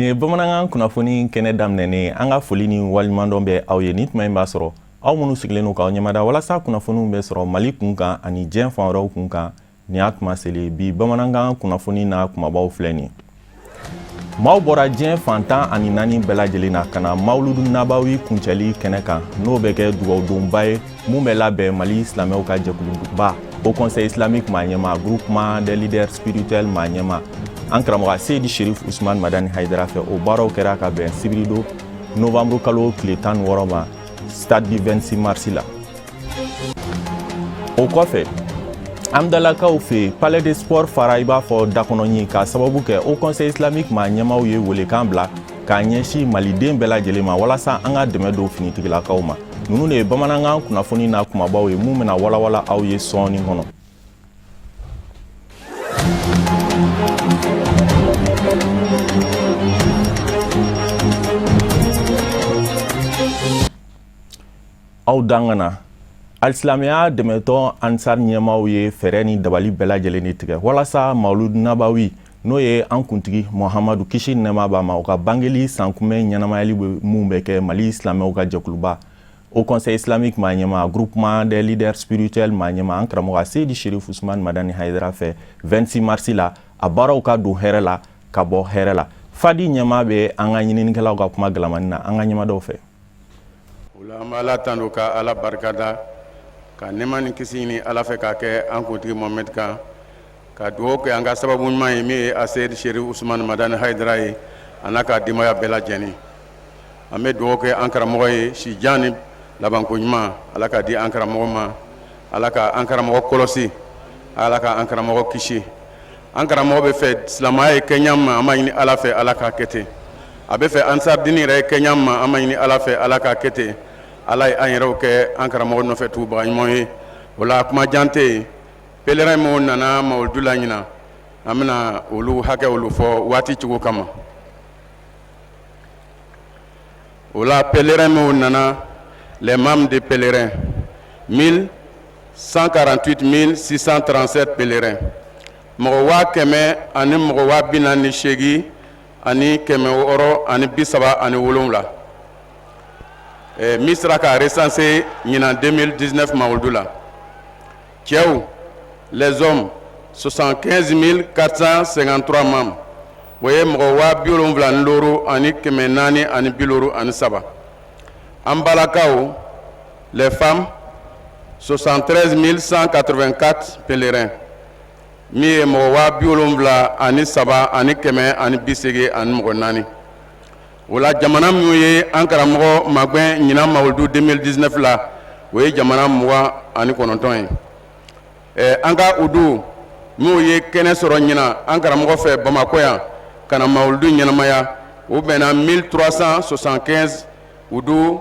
Nin bamanankan kunnafoni kɛnɛ daminɛnen an ka foli ni waliɲumandɔn bɛ aw ye ni tuma in b'a sɔrɔ aw minnu sigilen n'u k'aw ɲɛmada walasa kunnafoniw bɛ sɔrɔ Mali kunkan ani diɲɛ fan wɛrɛw kunkan ni y'a tuma selen bi bamanankan kunnafoni n'a kumabaw filɛ nin maaw bɔra diɲɛ fantan ani naani bɛɛ lajɛlen na ka na Mawuludu Nabawi kuncɛli kɛnɛ kan n'o bɛ kɛ dugawudonba ye mun bɛ labɛn Mali silamɛw ka jɛkuluba au Conseil islamique maa ɲɛma groupement des leaders spirituels maa ɲɛma an karamɔgɔ Seydi Cherif Ousmane Madani Haidara fɛ o baaraw kɛra ka bɛn sibirido novembre kalo tile 16 ma stade du 26 mars la. O kɔfɛ Amdalakaw fɛ palais de sport fara i b'a fɔ dakɔnɔɲi ka sababu kɛ au Conseil islamique maa ɲɛmaw ye welekan bila k'a ɲɛsin maliden bɛɛ lajɛlen ma walasa an ka dɛmɛ don finitigilakaw ma. Ninnu de ye bamanankan kunnafoni n'a kumabaw ye mun bɛna walawala aw ye sɔɔni kɔnɔ. Aw dangana Alsilamɛya dɛmɛtɔn Ansar ɲɛmaw ye fɛɛrɛ ni dabali bɛɛ lajɛlen de tigɛ walasa Mawuludu Nabawi n'o ye an kuntigi Muhamadu kisi ni nɛɛma b'a ma o ka bangeli sankunbɛn ɲɛnamayali mun bɛ kɛ Mali silamɛw ka jɛkuluba au Conseil islamique maa ɲɛma groupement des leaders spirituels maa ɲɛma an karamɔgɔ Seydi Cherif Ousmane Madani Haidara fɛ 26 mars la a baaraw ka don hɛrɛ la ka bɔ hɛrɛ la. Fadi ɲɛma bɛ an ka ɲininikɛlaw ka kuma galamani na an ka ɲɛmadaw fɛ. An bɛ Ala tanu ka Ala barikada ka nɛɛma ni kisi ɲini Ala fɛ k'a kɛ an kuntigi Mohamed kan ka dugawu kɛ an ka sababu ɲuman ye min ye Seydi Cherif Ousmane Madani Haidara ye a n'a ka denbaya bɛɛ lajɛlen. An bɛ dugawu kɛ an karamɔgɔ ye sijan ni labanko ɲuman Ala ka di an karamɔgɔ ma, Ala ka an karamɔgɔ kɔlɔsi, Ala ka an karamɔgɔ kisi. An karamɔgɔ bɛ fɛ silamɛya ye kɛ ɲɛ ma an b'a ɲini Ala fɛ Ala k'a kɛ ten. A bɛ fɛ Ansar dini yɛrɛ ye kɛ ɲɛ ma an b'a ɲini Ala fɛ Ala k'a kɛ ten. Ala ye an yɛrɛw kɛ an karamɔgɔ nɔfɛ tugubaga ɲuman ye. O la kuma jan tɛ yen. Pèlerin minnu nana Mawuludu la ɲina an bɛna olu hakɛw fɔ waati cogo kama. O la pèlerin minnu nana les membres des pèlerins 1148 637 pèlerins. Mɔgɔ 100 ani mɔgɔ 48 ani 137. Misra ka recensé ɲinan 2019 Mawuludu la. Cɛw les hommes 75 453 membres. O ye mɔgɔ 76 ani 453. An balakaw les femmes 73 184 pèlerins. Min ye mɔgɔ 73 ani 484. O la jamana minnu ye an karamɔgɔ magɛn ɲinan Mawuludu 2019 la o ye jamana 29 ye. An ka udu minnu ye kɛnɛ sɔrɔ ɲinan an karamɔgɔ fɛ Bamako yan ka na Mawuludu ɲɛnamaya o bɛnna 1375 udu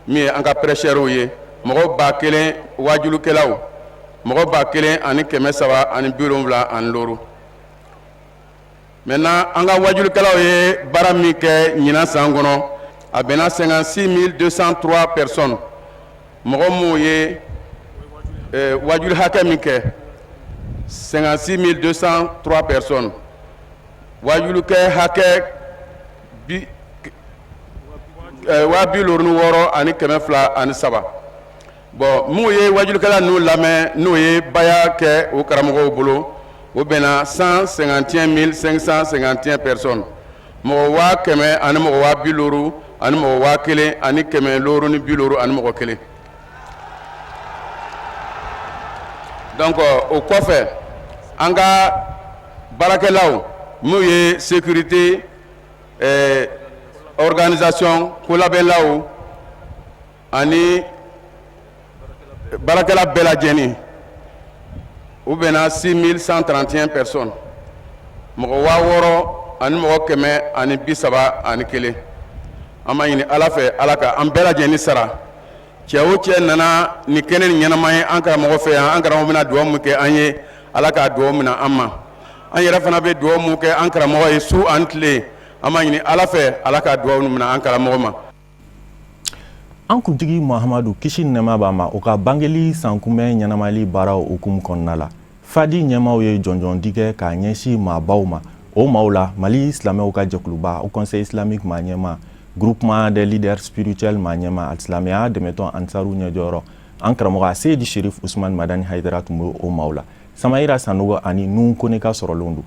min ye an ka prêcheurs ye mɔgɔ 1000 wajulukɛlaw mɔgɔ 1376. Maintenant an ka wajulukɛlaw ye baara min kɛ ɲinan san kɔnɔ a bɛnna 56 203 personnes. Mɔgɔ minnu ye wajulu hakɛ min kɛ 56 203 personnes. Wajulukɛ hakɛ 76 ani 203. Bon minnu ye wajulukɛla ninnu lamɛn n'o ye baya kɛ o karamɔgɔw bolo o bɛnna 151 551 personnes. Mɔgɔ 100 ani mɔgɔ 50 ani mɔgɔ 1000 ani 150 ani mɔgɔ 1. Donc o kɔfɛ an ka baarakɛlaw n'u ye sécurité organisation kolabɛnlaw ani baarakɛla bɛɛ lajɛlen u bɛnna 6131 personnes. Mɔgɔ 6000 ani mɔgɔ 131. An b'a ɲini Ala fɛ Ala ka an bɛɛ lajɛlen sara. Cɛ o cɛ nana ni kɛnɛ ni ɲɛnama ye an karamɔgɔ fɛ yan an karamɔgɔ bɛna dugawu min kɛ an ye Ala ka dugawu minɛ an ma. An yɛrɛ fana bɛ dugawu min kɛ an karamɔgɔ ye su ani tile an b'a ɲini Ala fɛ Ala ka dugawu minɛ an karamɔgɔ ma. An kuntigi Muhamadu kisi ni nɛɛma b'a ma o ka bangeli sankunbɛn ɲɛnamayali baaraw hukumu kɔnɔna la. Fadi ɲɛmaw ye jɔnjɔn di kɛ k'a ɲɛsin maabaw ma o maula Mali islamɛw ka jɛkuluba au conseil islamique ma ɲɛma groupement des leaders spirituels ma ɲɛma alisilamiya dɛmɛtɔn ansaru ɲɛjɔyɔrɔ an karamɔgɔ Seydi Cherif Usman Madani Haidara tun bɛ o maula Samayira Sanogo ani Nun Kone ka sɔrɔlen don.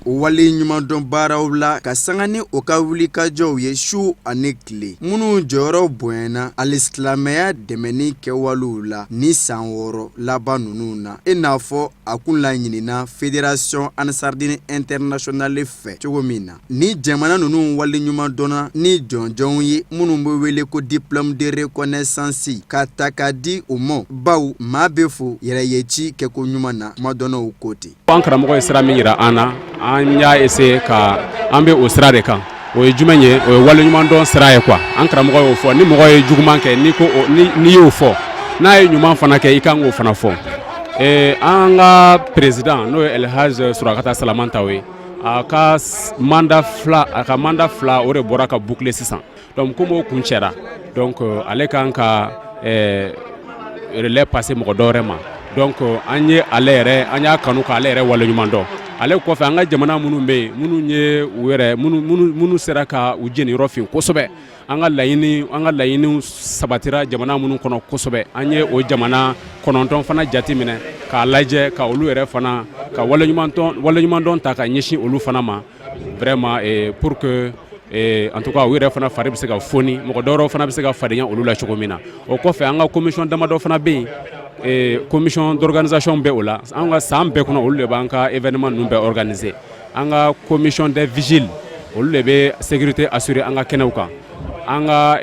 Wale ɲuman dɔn baaraw la ka sanga ni o ka wuli ka jɔw ye su ani tile minnu jɔyɔrɔ bonyana alisilamiya dɛmɛni kɛwalew la ni san 6 laban ninnu na i n'a fɔ a kun la ɲinina Fédération Ansardine Internationale fɛ cogo min na ni jamana ninnu wale ɲuman dɔnna ni jɔnjɔnw ye minnu bɛ wele ko diplôme de reconnaissance ka ta ka di u ma baw maa bɛ fo yɛrɛyeci kɛko ɲuman na kuma dɔnnaw ko ten. An karamɔgɔ ye sira min yira an na an y'a essayer ka an bɛ o sira de kan o ye jumɛn ye o ye wale ɲuman dɔn sira ye quoi an karamɔgɔ y'o fɔ ni mɔgɔ ye juguman kɛ ni y'o fɔ n'a ye ɲuman fana kɛ i kan k'o fana fɔ an ka président n'o ye Elhaj Surakata Salamanta ye a ka mandat fila o de bɔra ka boucler sisan donc comme o kun cɛra donc ale kan ka relais passer mɔgɔ dɔ wɛrɛ ma donc an y'a kanu k'ale yɛrɛ wale ɲuman dɔn ale kɔfɛ an ka jamana minnu bɛ yen minnu sera ka u jeniyɔrɔ fin kosɛbɛ an ka laɲiniw sabatira jamana minnu kɔnɔ kosɛbɛ an ye o jamana 9 fana jate minɛ k'a lajɛ ka olu yɛrɛ fana ka wale ɲuman dɔn ta ka ɲɛsin olu fana ma vraiment pour que en tout cas u yɛrɛ fana fari bɛ se ka foni mɔgɔ dɔwɛrɛw fana bɛ se ka fadenya olu la cogo min na o kɔfɛ an ka commission damadɔ fana bɛ yen commission d'organisation bɛ o la an ka san bɛɛ kɔnɔ olu de b'an ka événement ninnu bɛɛ organiser an ka commission des vigiles olu de bɛ sécurité assurer an ka kɛnɛw kan an ka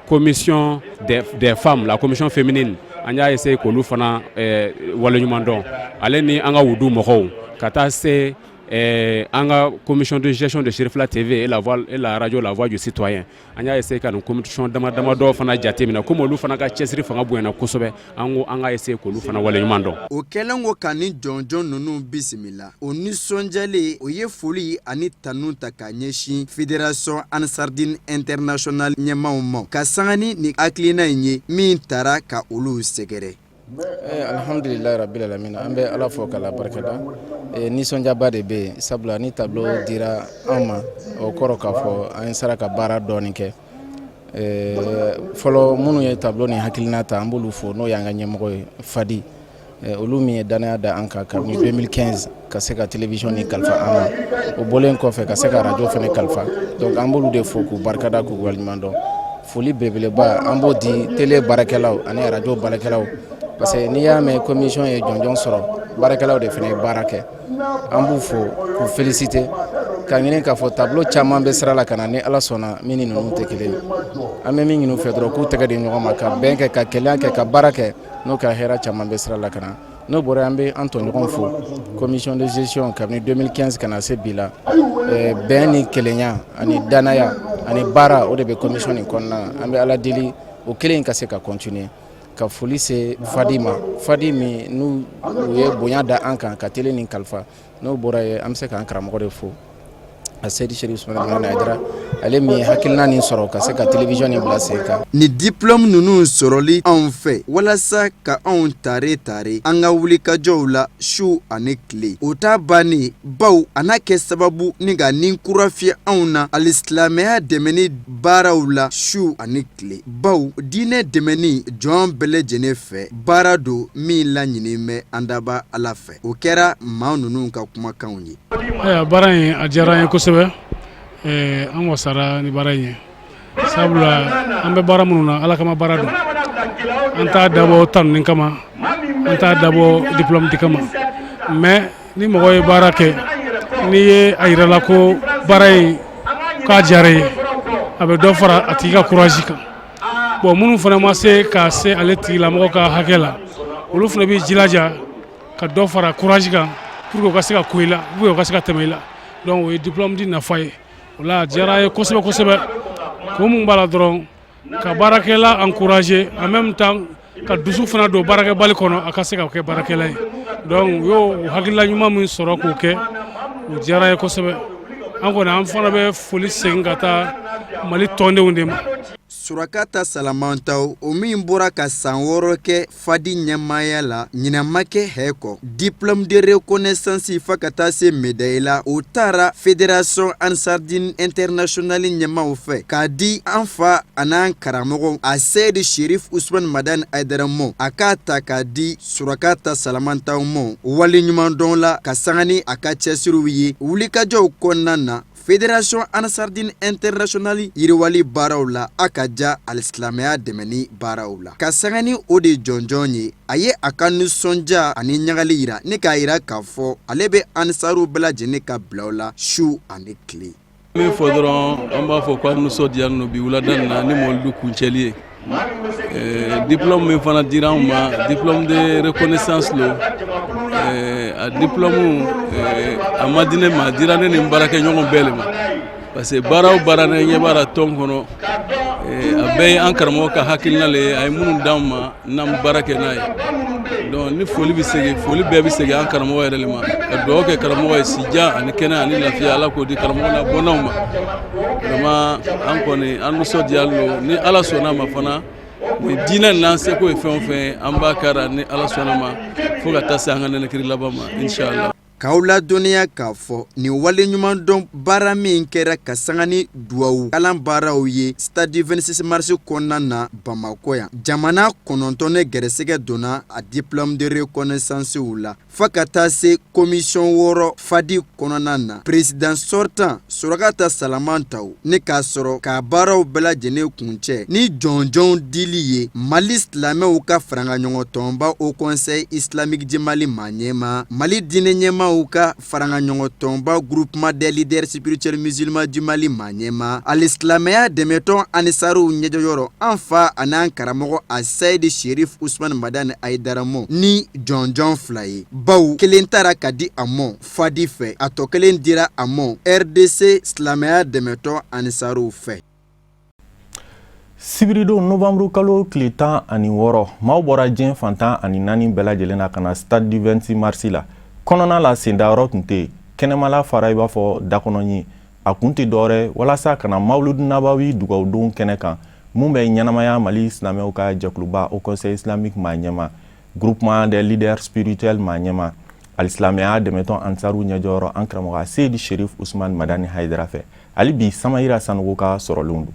commission des femmes la commission féminine an y'a essayer k'olu fana waleɲuman dɔn ale ni an ka wudu mɔgɔw ka taa se an ka commission de gestion de Cherifla TV et la radio La Voix du Citoyen an y'a essayer ka nin commission damadɔ fana jate minɛ comme olu fana ka cɛsiri fanga bonyana kosɛbɛ an ka essayer k'olu fana waleɲuman dɔn. O kɛlen ko ka ni jɔnjɔn ninnu bisimila o nisɔndiyalen o ye foli ani tanu ta ka ɲɛsin Fédération Ansardine Internationale ɲɛmaaw ma ka sanga ni hakilina in ye min taara ka olu sɛgɛrɛ. Alhamdulillahi rabbil alamin an bɛ Ala fo k'Ala barikada nisɔndiyaba de bɛ yen sabula ni tableau dira an ma o kɔrɔ k'a fɔ an sera ka baara dɔɔni kɛ fɔlɔ minnu ye tableau ni hakilina ta an b'olu fo n'o y'an ka ɲɛmɔgɔ ye Fadi olu min ye danaya da an kan kabini 2015 ka se ka télévision ni kalifa an ma o bɔlen kɔfɛ ka se ka radio fana kalifa donc an b'olu de fo k'u barikada k'u waleɲuman dɔn foli belebeleba an b'o di télé baarakɛlaw ani radio baarakɛlaw parce que n'i y'a mɛn commission ye jɔnjɔn sɔrɔ baarakɛlaw de fana ye baara kɛ an b'u fo k'u féliciter ka ɲini k'a fɔ tableau caman bɛ sira la ka na ni Ala sɔnna min ni ninnu tɛ kelen ye an bɛ min ɲini u fɛ dɔrɔn k'u tɛgɛ di ɲɔgɔn ma ka bɛn kɛ ka kɛlɛya kɛ ka baara kɛ n'o ka hɛrɛ caman bɛ sira la ka na n'o bɔra an bɛ an tɔɲɔgɔn fo commission de gestion kabini 2015 ka na se bi la bɛn ni kelenya ani danaya ani baara o de bɛ commission nin kɔnɔna na an bɛ Ala deli o kelen ka se ka continuer ka foli se Fadi ma Fadi min n'u ye bonya da an kan ka télé nin kalifa n'o bɔra ye an bɛ se k'an karamɔgɔ de fo a Seydi Cherif Usman Madani Haidara ale min ye hakilina nin sɔrɔ ka se ka télévision nin bila sen kan. Ni diplôme ninnu sɔrɔli anw fɛ walasa ka anw tare an ka wulikajɔw la su ani tile o t'a bannen baw a n'a kɛ sababu ni ka nin kura fiyɛ anw na alisilamiya dɛmɛni baaraw la su ani tile baw diinɛ dɛmɛni jɔn bɛɛ lajɛlen fɛ baara don min laɲinin bɛ an daba Ala fɛ o kɛra maa ninnu ka kumakanw ye. Baara in a diyara an ye kosɛbɛ an wasara ni baara in ye sabula an bɛ baara minnu na Ala kama baara don an t'a dabɔ tanuni kama an t'a dabɔ diplôme di kama mais ni mɔgɔ ye baara kɛ n'i ye a yirala ko baara in k'a diyara ye a bɛ dɔ fara a tigi ka courage kan bon minnu fana ma se ka se ale tigilamɔgɔ ka hakɛ la olu fana bɛ jilaja ka dɔ fara courage kan pour que u ka se ka ko i la ou u ka se ka tɛmɛ i la donc o ye diplôme di nafa ye o la a diyara ye kosɛbɛ kosɛbɛ ko mun b'a la dɔrɔn ka baarakɛla encourager en même temps ka dusu fana don baarakɛbali kɔnɔ a ka se ka kɛ baarakɛla ye donc u y'o hakilila ɲuman min sɔrɔ k'o kɛ o diyara ye kosɛbɛ an kɔni an fana bɛ foli segin ka taa Mali tɔndenw de ma. Surakata Salamantaw o min bɔra ka san 6 kɛ fadi ɲɛmaaya la ɲinama kɛ hɛkɔ diplôme de reconnaissance fa ka taa se médaille la o taara fédération ansardine internationale ɲɛmaw fɛ k'a di an fa an'an karamɔgɔ a Seydi Cherif Ousmane Madani Aidara mɔ a k'a ta k'a di Surakata Salamantaw mɔ waleɲuman dɔn la ka sanga ni a ka cɛsiriw ye wulikajɔw kɔnɔna na Fédération Ansardine Internationale yiriwali baaraw la a ka ja alisilamɛya dɛmɛni baaraw la ka sanga ni o de jɔnjɔn ye a ye a ka nisɔndiya ani ɲagali yira ne k'a yira k'a fɔ ale bɛ ansaru bɛɛ lajɛlen ka bilaw la su ani tile. Min fɔ dɔrɔn an b'a fɔ ko nisɔndiyalen don bi wulada in na ni mɔlidu kuncɛli ye diplôme min fana dira anw ma diplôme de reconnaissance lo a diplôme a ma di ne ma a dira ne ni n baarakɛɲɔgɔn bɛɛ le ma parce que baara o baara ne ɲɛ b'a la tɔn kɔnɔ a bɛɛ ye an karamɔgɔ ka hakilina le ye a ye minnu d'an ma n'an baara kɛ n'a ye donc ni foli bɛ segin foli bɛɛ bɛ segin an karamɔgɔ yɛrɛ le ma ka dugawu kɛ karamɔgɔ ye sijan ani kɛnɛ ani lafiya ala k'o di karamɔgɔ la bɔnnaw ma vraiment an kɔni an nisɔndiyalen don ni ala sɔnna ma fana ni diinɛ n'an seko ye fɛn o fɛn an b'a kara ni ala sɔnna ma fo ka taa se an ka nɛnɛkiri laban ma inshallah. K'aw ladɔnniya k'a fɔ nin waleɲuman dɔn baara min kɛra ka sanga ni duwawu kalan baaraw ye stade 26 mars kɔnɔna na Bamako yan jamana 9 ne gɛrɛsɛgɛ donna a diplôme de reconnaissance la fa ka taa se commission 6 fadi kɔnɔna na président sortant Surakata Salamantaw ne k'a sɔrɔ k'a baaraw bɛɛ lajɛlen kuncɛ ni jɔnjɔn dili ye Mali silamɛw ka faraŋaɲɔgɔn tɔnba au conseil islamique du Mali ma ɲɛma Mali diinɛ ɲɛma u ka faraŋaɲɔgɔn tɔnba groupement des leaders spirituels musulmans du Mali ma ɲɛma alisilamɛya dɛmɛtɔn anisaruw ɲɛjɔyɔrɔ an fa an'an karamɔgɔ a Seydi Cherif Ousmane Madani Aidara mɔ ni jɔnjɔn fila ye baw kelen tara ka di a mɔ fadi fɛ a tɔ kelen dira a mɔ RDC silamɛya dɛmɛtɔn anisaruw fɛ. Sibirido novembre kalo tile 16 maaw bɔra diɲɛ fantan ani 4 bɛɛ lajɛlen na ka na stade du 26 mars la kɔnɔna la sendayɔrɔ tun tɛ kɛnɛmala fara i b'a fɔ dakɔnɔ ye a kun tɛ dɔwɛrɛ walasa ka na mawludu nabawi dugawudon kɛnɛ kan mun bɛ ɲɛnamaya Mali silamɛw ka jɛkuluba au conseil islamique ma ɲɛma groupement des leaders spirituels ma ɲɛma alisilamɛya dɛmɛtɔn ansaru ɲɛjɔyɔrɔ an karamɔgɔ Seydi Cherif Ousmane Madani Haidara fɛ hali bi Samayira Sanogo ka sɔrɔlenw don.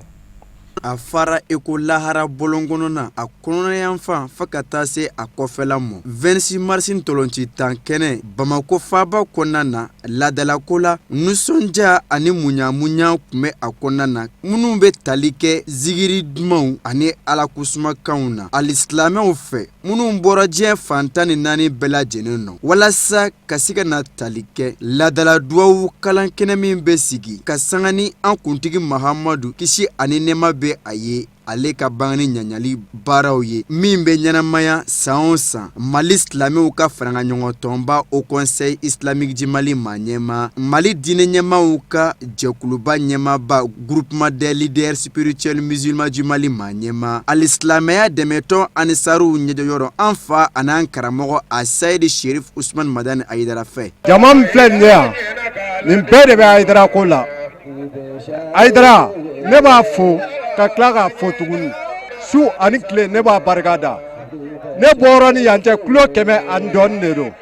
A fara eko lahara bolongonona a kɔnɔnayanfan fa ka taa se a kɔfɛla mɔ 26 mars ntɔlɔnci tan kɛnɛ Bamako faaba kɔnɔna na ladalako la nusɔndiya ani munyamunya kun bɛ a kɔnɔna na minnu bɛ tali kɛ zigiri dumanw ani alakusumakanw na alisilamɛw fɛ minnu bɔra diɲɛ fantan ni 4 bɛɛ lajɛlen nɔ walasa ka se ka na tali kɛ ladala duwawu kalan kɛnɛ min bɛ sigi ka sanga ni an kuntigi Mahamadu kisi ani nɛɛma bɛ a ye ale ka bangani ɲaɲali baaraw ye min bɛ ɲɛnamaya san o san Mali silamɛw ka faraŋaɲɔgɔn tɔnba au conseil islamique du Mali ma ɲɛma Mali diinɛ ɲɛmaw ka jɛkuluba ɲɛmaba groupement des leaders spirituels musulmans du Mali ma ɲɛma alisilamɛya dɛmɛtɔn anisaruw ɲɛjɔyɔrɔ an fa an'an karamɔgɔ a Seydi Cherif Ousmane Madani Aidara fɛ. Jama min filɛ nin ye yan nin bɛɛ de bɛ Aidara ko la Aidara ne b'a fo ka tila k'a fo tuguni su ani tile ne b'a barika da ne bɔra ni yan cɛ kilo 100 ani dɔɔni de don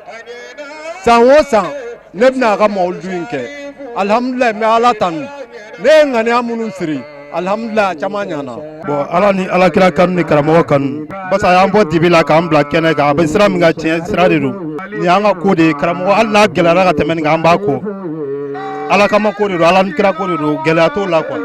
san o san ne bɛna a ka mawuludu in kɛ alhamdulilayi n bɛ ala tanu ne ye ŋaniya minnu siri alhamdulilayi a caman ɲana bon ala ni alakira kanu ni karamɔgɔ kanu parce que a y'an bɔ dibi la k'an bila kɛnɛ kan a bɛ sira min ka tiɲɛ sira de don nin y'an ka ko de ye karamɔgɔ hali n'a gɛlɛyara ka tɛmɛ nin kan an b'a ko ala kama ko de don ala ni kira ko de don gɛlɛya t'o la quoi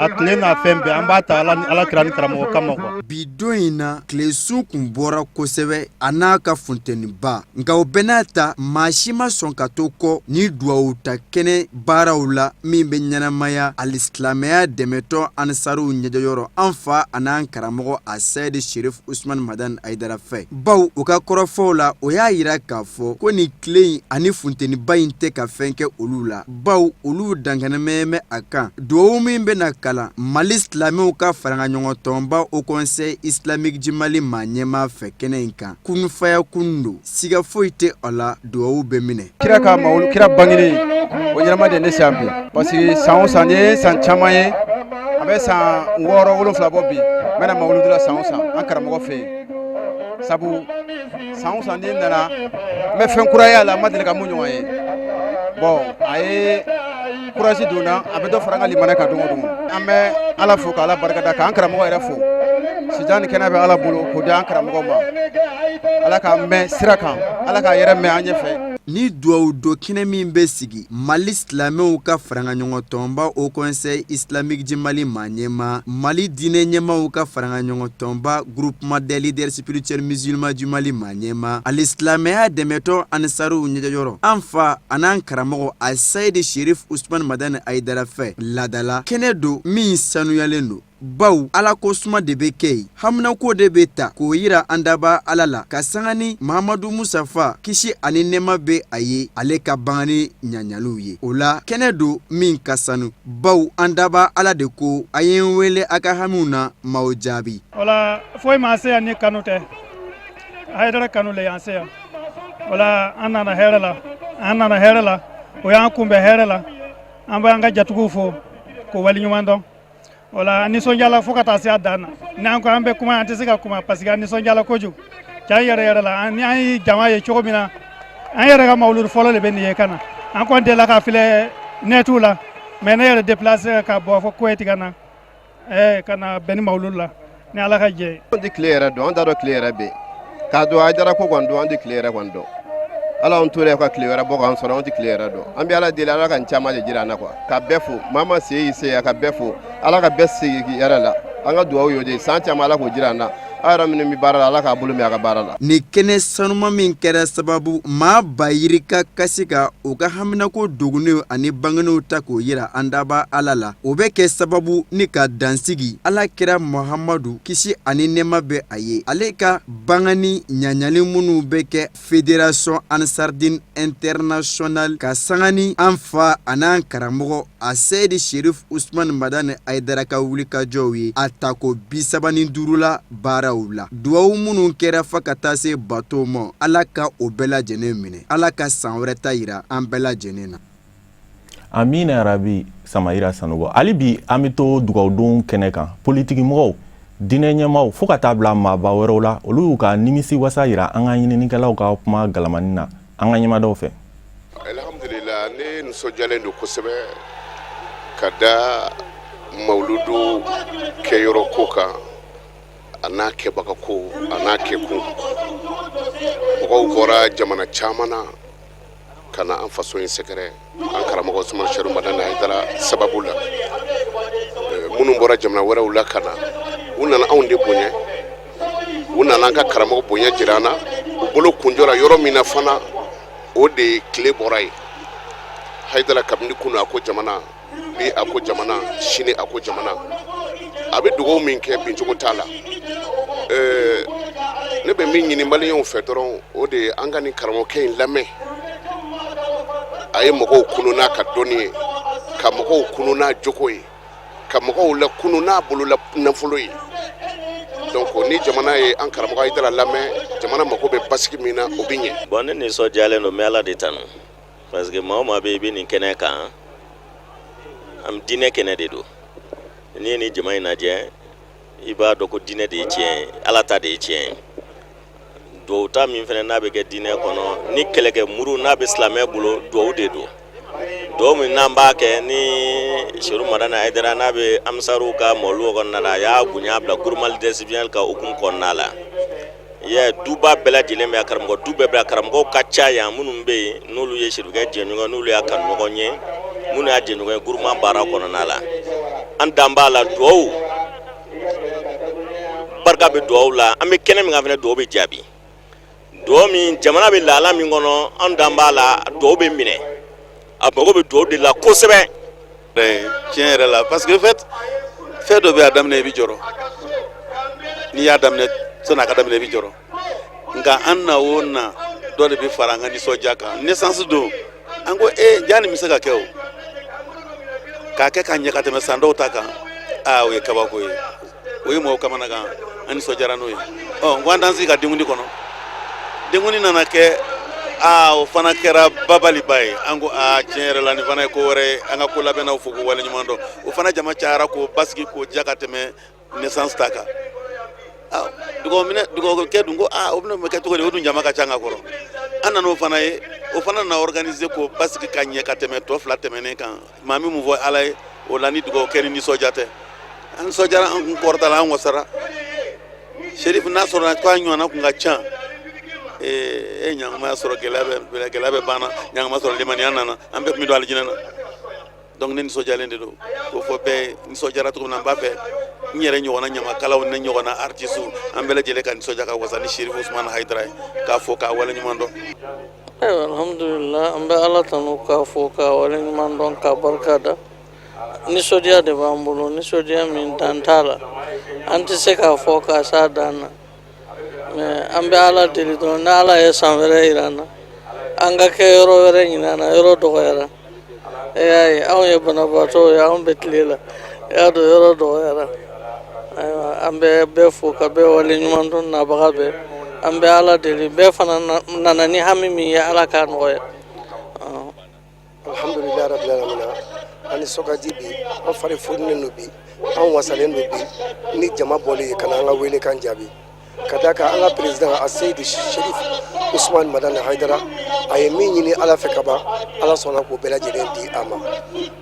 a tile n'a fɛn bɛɛ an b'a ta ala kira ni karamɔgɔ kama quoi. Bi don in na tile sun kun bɔra kosɛbɛ a n'a ka funteniba nka o bɛɛ n'a ta maa si ma sɔn ka to kɔ ni duwawu ta kɛnɛ baaraw la min bɛ ɲɛnamaya alisilamɛya dɛmɛtɔn anisaruw ɲɛjɔyɔrɔ an fa an'an karamɔgɔ a Seydi Cherif Ousmane Madani Aidara fɛ baw u ka kɔrɔfɔw la o y'a yira k'a fɔ ko nin tile in ani funteniba in tɛ ka fɛn kɛ olu la baw olu dankanamɛmɛ a kan duwawu min bɛna kalan Mali silamɛw ka faraŋaɲɔgɔn tɔnba au conseil islamique du Mali ma ɲɛma fɛ kɛnɛ in kan kunufaya kun don siga foyi tɛ o la duwawu bɛ minɛ kira ka mawulu kira bangini o ɲɛnama de ne se yan bi parce que san o san ye san caman ye an bɛ san 6 7 bɔ bi n bɛna mawuludu la san o san an karamɔgɔ fɛ yen sabu san o san ni nana n bɛ fɛn kura ye a la n ma deli ka mun ɲɔgɔn ye bon a ye courage don na a bɛ dɔ fara an ka limaniya kan don o don an bɛ Ala fo k'Ala barikada k'an karamɔgɔ yɛrɛ fo sijan ni kɛnɛ bɛ Ala bolo k'o di an karamɔgɔ ma Ala k'a mɛn sira kan Ala k'a yɛrɛ mɛn an ɲɛfɛ. Ni duwawu dɔ kɛnɛ min bɛ sigi Mali silamɛw ka faraɲɔgɔn tɔnba au conseil islamique du Mali ɲɛma Mali diinɛ ɲɛmaw ka faraɲɔgɔn tɔnba groupement des leaders spirituels musulmans du Mali ɲɛma ali silamɛya dɛmɛtɔ Ansaru ɲɛjɔyɔrɔ an fa an'an karamɔgɔ a Sayidi Sherif Usman Madani Aidara fɛ ladala kɛnɛ do min sanuyalen do baw Ala ko suma de bɛ kɛ yen hamina ko de bɛ ta k'o yira an daba Ala la ka sanga ni Mahamadu Musafa kisi ani nɛɛma bɛ a ye ale ka bangani ɲaɲaliw ye o la kɛnɛ do min ka sanu baw an daba Ala de ko a ye n wele a ka hamiw na m'aw jaabi. Wala foyi ma se yan ni kanu tɛ Haidara kanu le y'an se yan wala an nana hɛrɛ la o y'an kunbɛn hɛrɛ la an b'an ka jatigiw fo k'o waleɲuman dɔn wala nisɔndiyala fo ka taa se a dan na n'an ko an bɛ kuma an tɛ se ka kuma parce que an nisɔndiyala kojugu cɛ yɛrɛ la ni an ye jama ye cogo min na an yɛrɛ ka mawuludu fɔlɔ de bɛ nin ye ka na an kɔni delila ka filɛ nɛtiw la mais ne yɛrɛ déplacé ka bɔ fɔ Kuwait ka na bɛn ni mawuludu la ni Ala ka jɛ ye. An tɛ tile yɛrɛ dɔn an t'a dɔn tile yɛrɛ bɛ yen k'a dɔn Haidara ko kɔni dɔn an tɛ tile yɛrɛ kɔni dɔn Ala an tora ka tile wɛrɛ bɔ k'an sɔrɔ an tɛ tile yɛrɛ dɔn an bɛ Ala deli Ala ka caman de jira an na quoi ka bɛɛ fo maa ma se y'i se ka bɛɛ fo Ala ka bɛɛ segin yɛrɛ la an ka dugawu y'o de ye san caman Ala k'o jira an na aw yɛrɛ minnu bɛ baara la Ala k'a bolo mɛn a ka baara la. Ni kɛnɛ sanuma min kɛra sababu maa bayirika ka se ka u ka haminako dogonew ani bangenew ta k'o yira an daba Ala la o bɛ kɛ sababu ni ka dansigi Ala kira Muhamadu kisi ani nɛɛma bɛ a ye ale ka bangani ɲaɲali minnu bɛ kɛ Fédération Ansardine International ka sanga ni an fa an'an karamɔgɔ a Sayidi Sherif Usman Madani Aidara ka wulikajɔw ye a tako 35 la baara duwawu minnu kɛra fa ka taa se bato ma Ala ka o bɛɛ lajɛlen minɛ Ala ka san wɛrɛ ta yira an bɛɛ lajɛlen na. Amina yarabi Samayira Sanogo hali bi an bɛ to dugawudon kɛnɛ kan politiki mɔgɔw diinɛ ɲɛmaaw fo ka taa bila maaba wɛrɛw la olu y'u ka nimisi wasa yira an ka ɲininikɛlaw ka kuma galamani na an ka ɲɛmaadaw fɛ. Alhamdulillah ne nisɔndiyalen don kosɛbɛ ka da mawuludu kɛyɔrɔ ko kan a n'a kɛbaga ko a n'a kɛkun mɔgɔw bɔra jamana caman na ka na an faso in sɛgɛrɛ an karamɔgɔ Usman Sherif Madani Aidara sababu la minnu bɔra jamana wɛrɛw la ka na u nana anw de bonya u nana an ka karamɔgɔ bonya jira an na u bolo kunjɔra yɔrɔ min na fana o de ye tile bɔra ye Haidara kabini kunu a ko jamana bi a ko jamana sini a ko jamana a bɛ dugawu min kɛ bincogo t'a la ne bɛ min ɲini maliyɛnw fɛ dɔrɔn o de ye an ka nin karamɔgɔkɛ in lamɛn a ye mɔgɔw kunu n'a ka dɔnni ye ka mɔgɔw kunu n'a jogo ye ka mɔgɔw la kunu n'a bolola nafolo ye donc ni jamana ye an karamɔgɔ Aidara lamɛn jamana mako bɛ basigi min na o bɛ ɲɛ. Bon ne nisɔndiyalen don n bɛ Ala de tanu parce que maa o maa bɛ i bɛ nin kɛnɛ kan am diinɛ kɛnɛ de don n'i ye nin jama in lajɛ i b'a dɔn ko diinɛ de ye tiɲɛ ye Ala ta de ye tiɲɛ ye duwawu ta min fana n'a bɛ kɛ diinɛ kɔnɔ ni kɛlɛkɛ muru n'a bɛ silamɛ bolo duwawu de don duwawu min n'an b'a kɛ ni Sherif Madani Aidara n'a bɛ Ansaru ka mawuludu kɔnɔna la a y'a bonya bila groupement des civils ka hukumu kɔnɔna la duba bɛɛ lajɛlen bɛ a karamɔgɔ du bɛɛ bɛ a karamɔgɔw ka ca yan minnu bɛ yen n'olu ye Sherifkɛ jɛɲɔgɔn n'olu y'a kanu ɲɔgɔn ye minnu y'a jɛɲɔgɔn ye groupement baara kɔnɔna la an dan b'a la duwawu barika bɛ duwawu la an bɛ kɛnɛ min kan fana duwawu bɛ jaabi duwawu min jamana bɛ lahala min kɔnɔ an dan b'a la duwawu bɛ minɛ a mago bɛ duwawu de la kosɛbɛ. Tiɲɛ yɛrɛ la parce que fɛn dɔ bɛ a daminɛ i bɛ jɔrɔ n'i y'a daminɛ sani a ka daminɛ i bɛ jɔrɔ nka an na o na dɔ de bɛ fara an ka nisɔndiya kan naissance don an ko jaa nin bɛ se ka kɛ o k'a kɛ ka ɲɛ ka tɛmɛ san dɔw ta kan o ye kabako ye o ye mɔgɔw kamanagan an nisɔndiyara n'o ye n ko an t'an sigi ka denguli kɔnɔ denguli nana kɛ o fana kɛra babaliba ye an ko tiɲɛ yɛrɛ la nin fana ye ko wɛrɛ an ka ko labɛnnaw fo k'u waleɲuman dɔn o fana jama cayara k'o basigi k'o diya ka tɛmɛ naissance ta kan dugawukɛ dun ko o bɛna kɛ cogo di o dun jama ka ca an ka kɔrɔ an nana o fana ye o fana na organiser k'o basigi ka ɲɛ ka tɛmɛ tɔ 2 tɛmɛnen kan maa min mun fɔ ala ye o la ni dugawukɛ ni nisɔndiya tɛ an nisɔndiyara an kun kɔrɔtala an wasara Cherif n'a sɔrɔ ko a ɲɔgɔnna kun ka ca ɲangama sɔrɔ gɛlɛya bɛ banna ɲangama sɔrɔ limaniya nana an bɛɛ tun bɛ don alijinɛ na donc ne nisɔndiyalen de don k'o fɔ bɛɛ nisɔndiyara cogo min na n b'a fɛ n yɛrɛ ɲɔgɔnna ɲamakalaw ne ɲɔgɔnna artistes an bɛɛ lajɛlen ka nisɔndiya ka wasa ni Cherif Usumani Hayidara ye k'a fɔ k'a waleɲuman dɔn. Ayiwa alhamdulillah an bɛ ala tanu k'a fɔ k'a waleɲuman dɔn k'a barika da nisɔndiya de b'an bolo nisɔndiya min dan t'a la an tɛ se k'a fɔ k'a s'a dan na mais an bɛ ala deli dɔrɔn ni ala ye san wɛrɛ yira an na an ka kɛ yɔrɔ wɛrɛ ɲin'an na yɔrɔ dɔgɔyara e y'a ye anw ye banabaatɔw ye anw bɛ tile la e y'a dɔn yɔrɔ dɔgɔyara ayiwa an bɛ bɛɛ fo ka bɛɛ waleɲuman dɔn nabaga bɛɛ an bɛ ala deli bɛɛ fana nana ni hami min ye ala k'a nɔgɔya. Alhamdulillah rabbil alamin ani sokaji bi an fari furunen do bi an wasalen do bi ni jama bɔli kana an ka wele kan jaabi ka da kan an ka président Seydi Cherif Usumani Madani Hayidara a ye min ɲini ala fɛ ka ban ala sɔnna k'o bɛɛ lajɛlen di a ma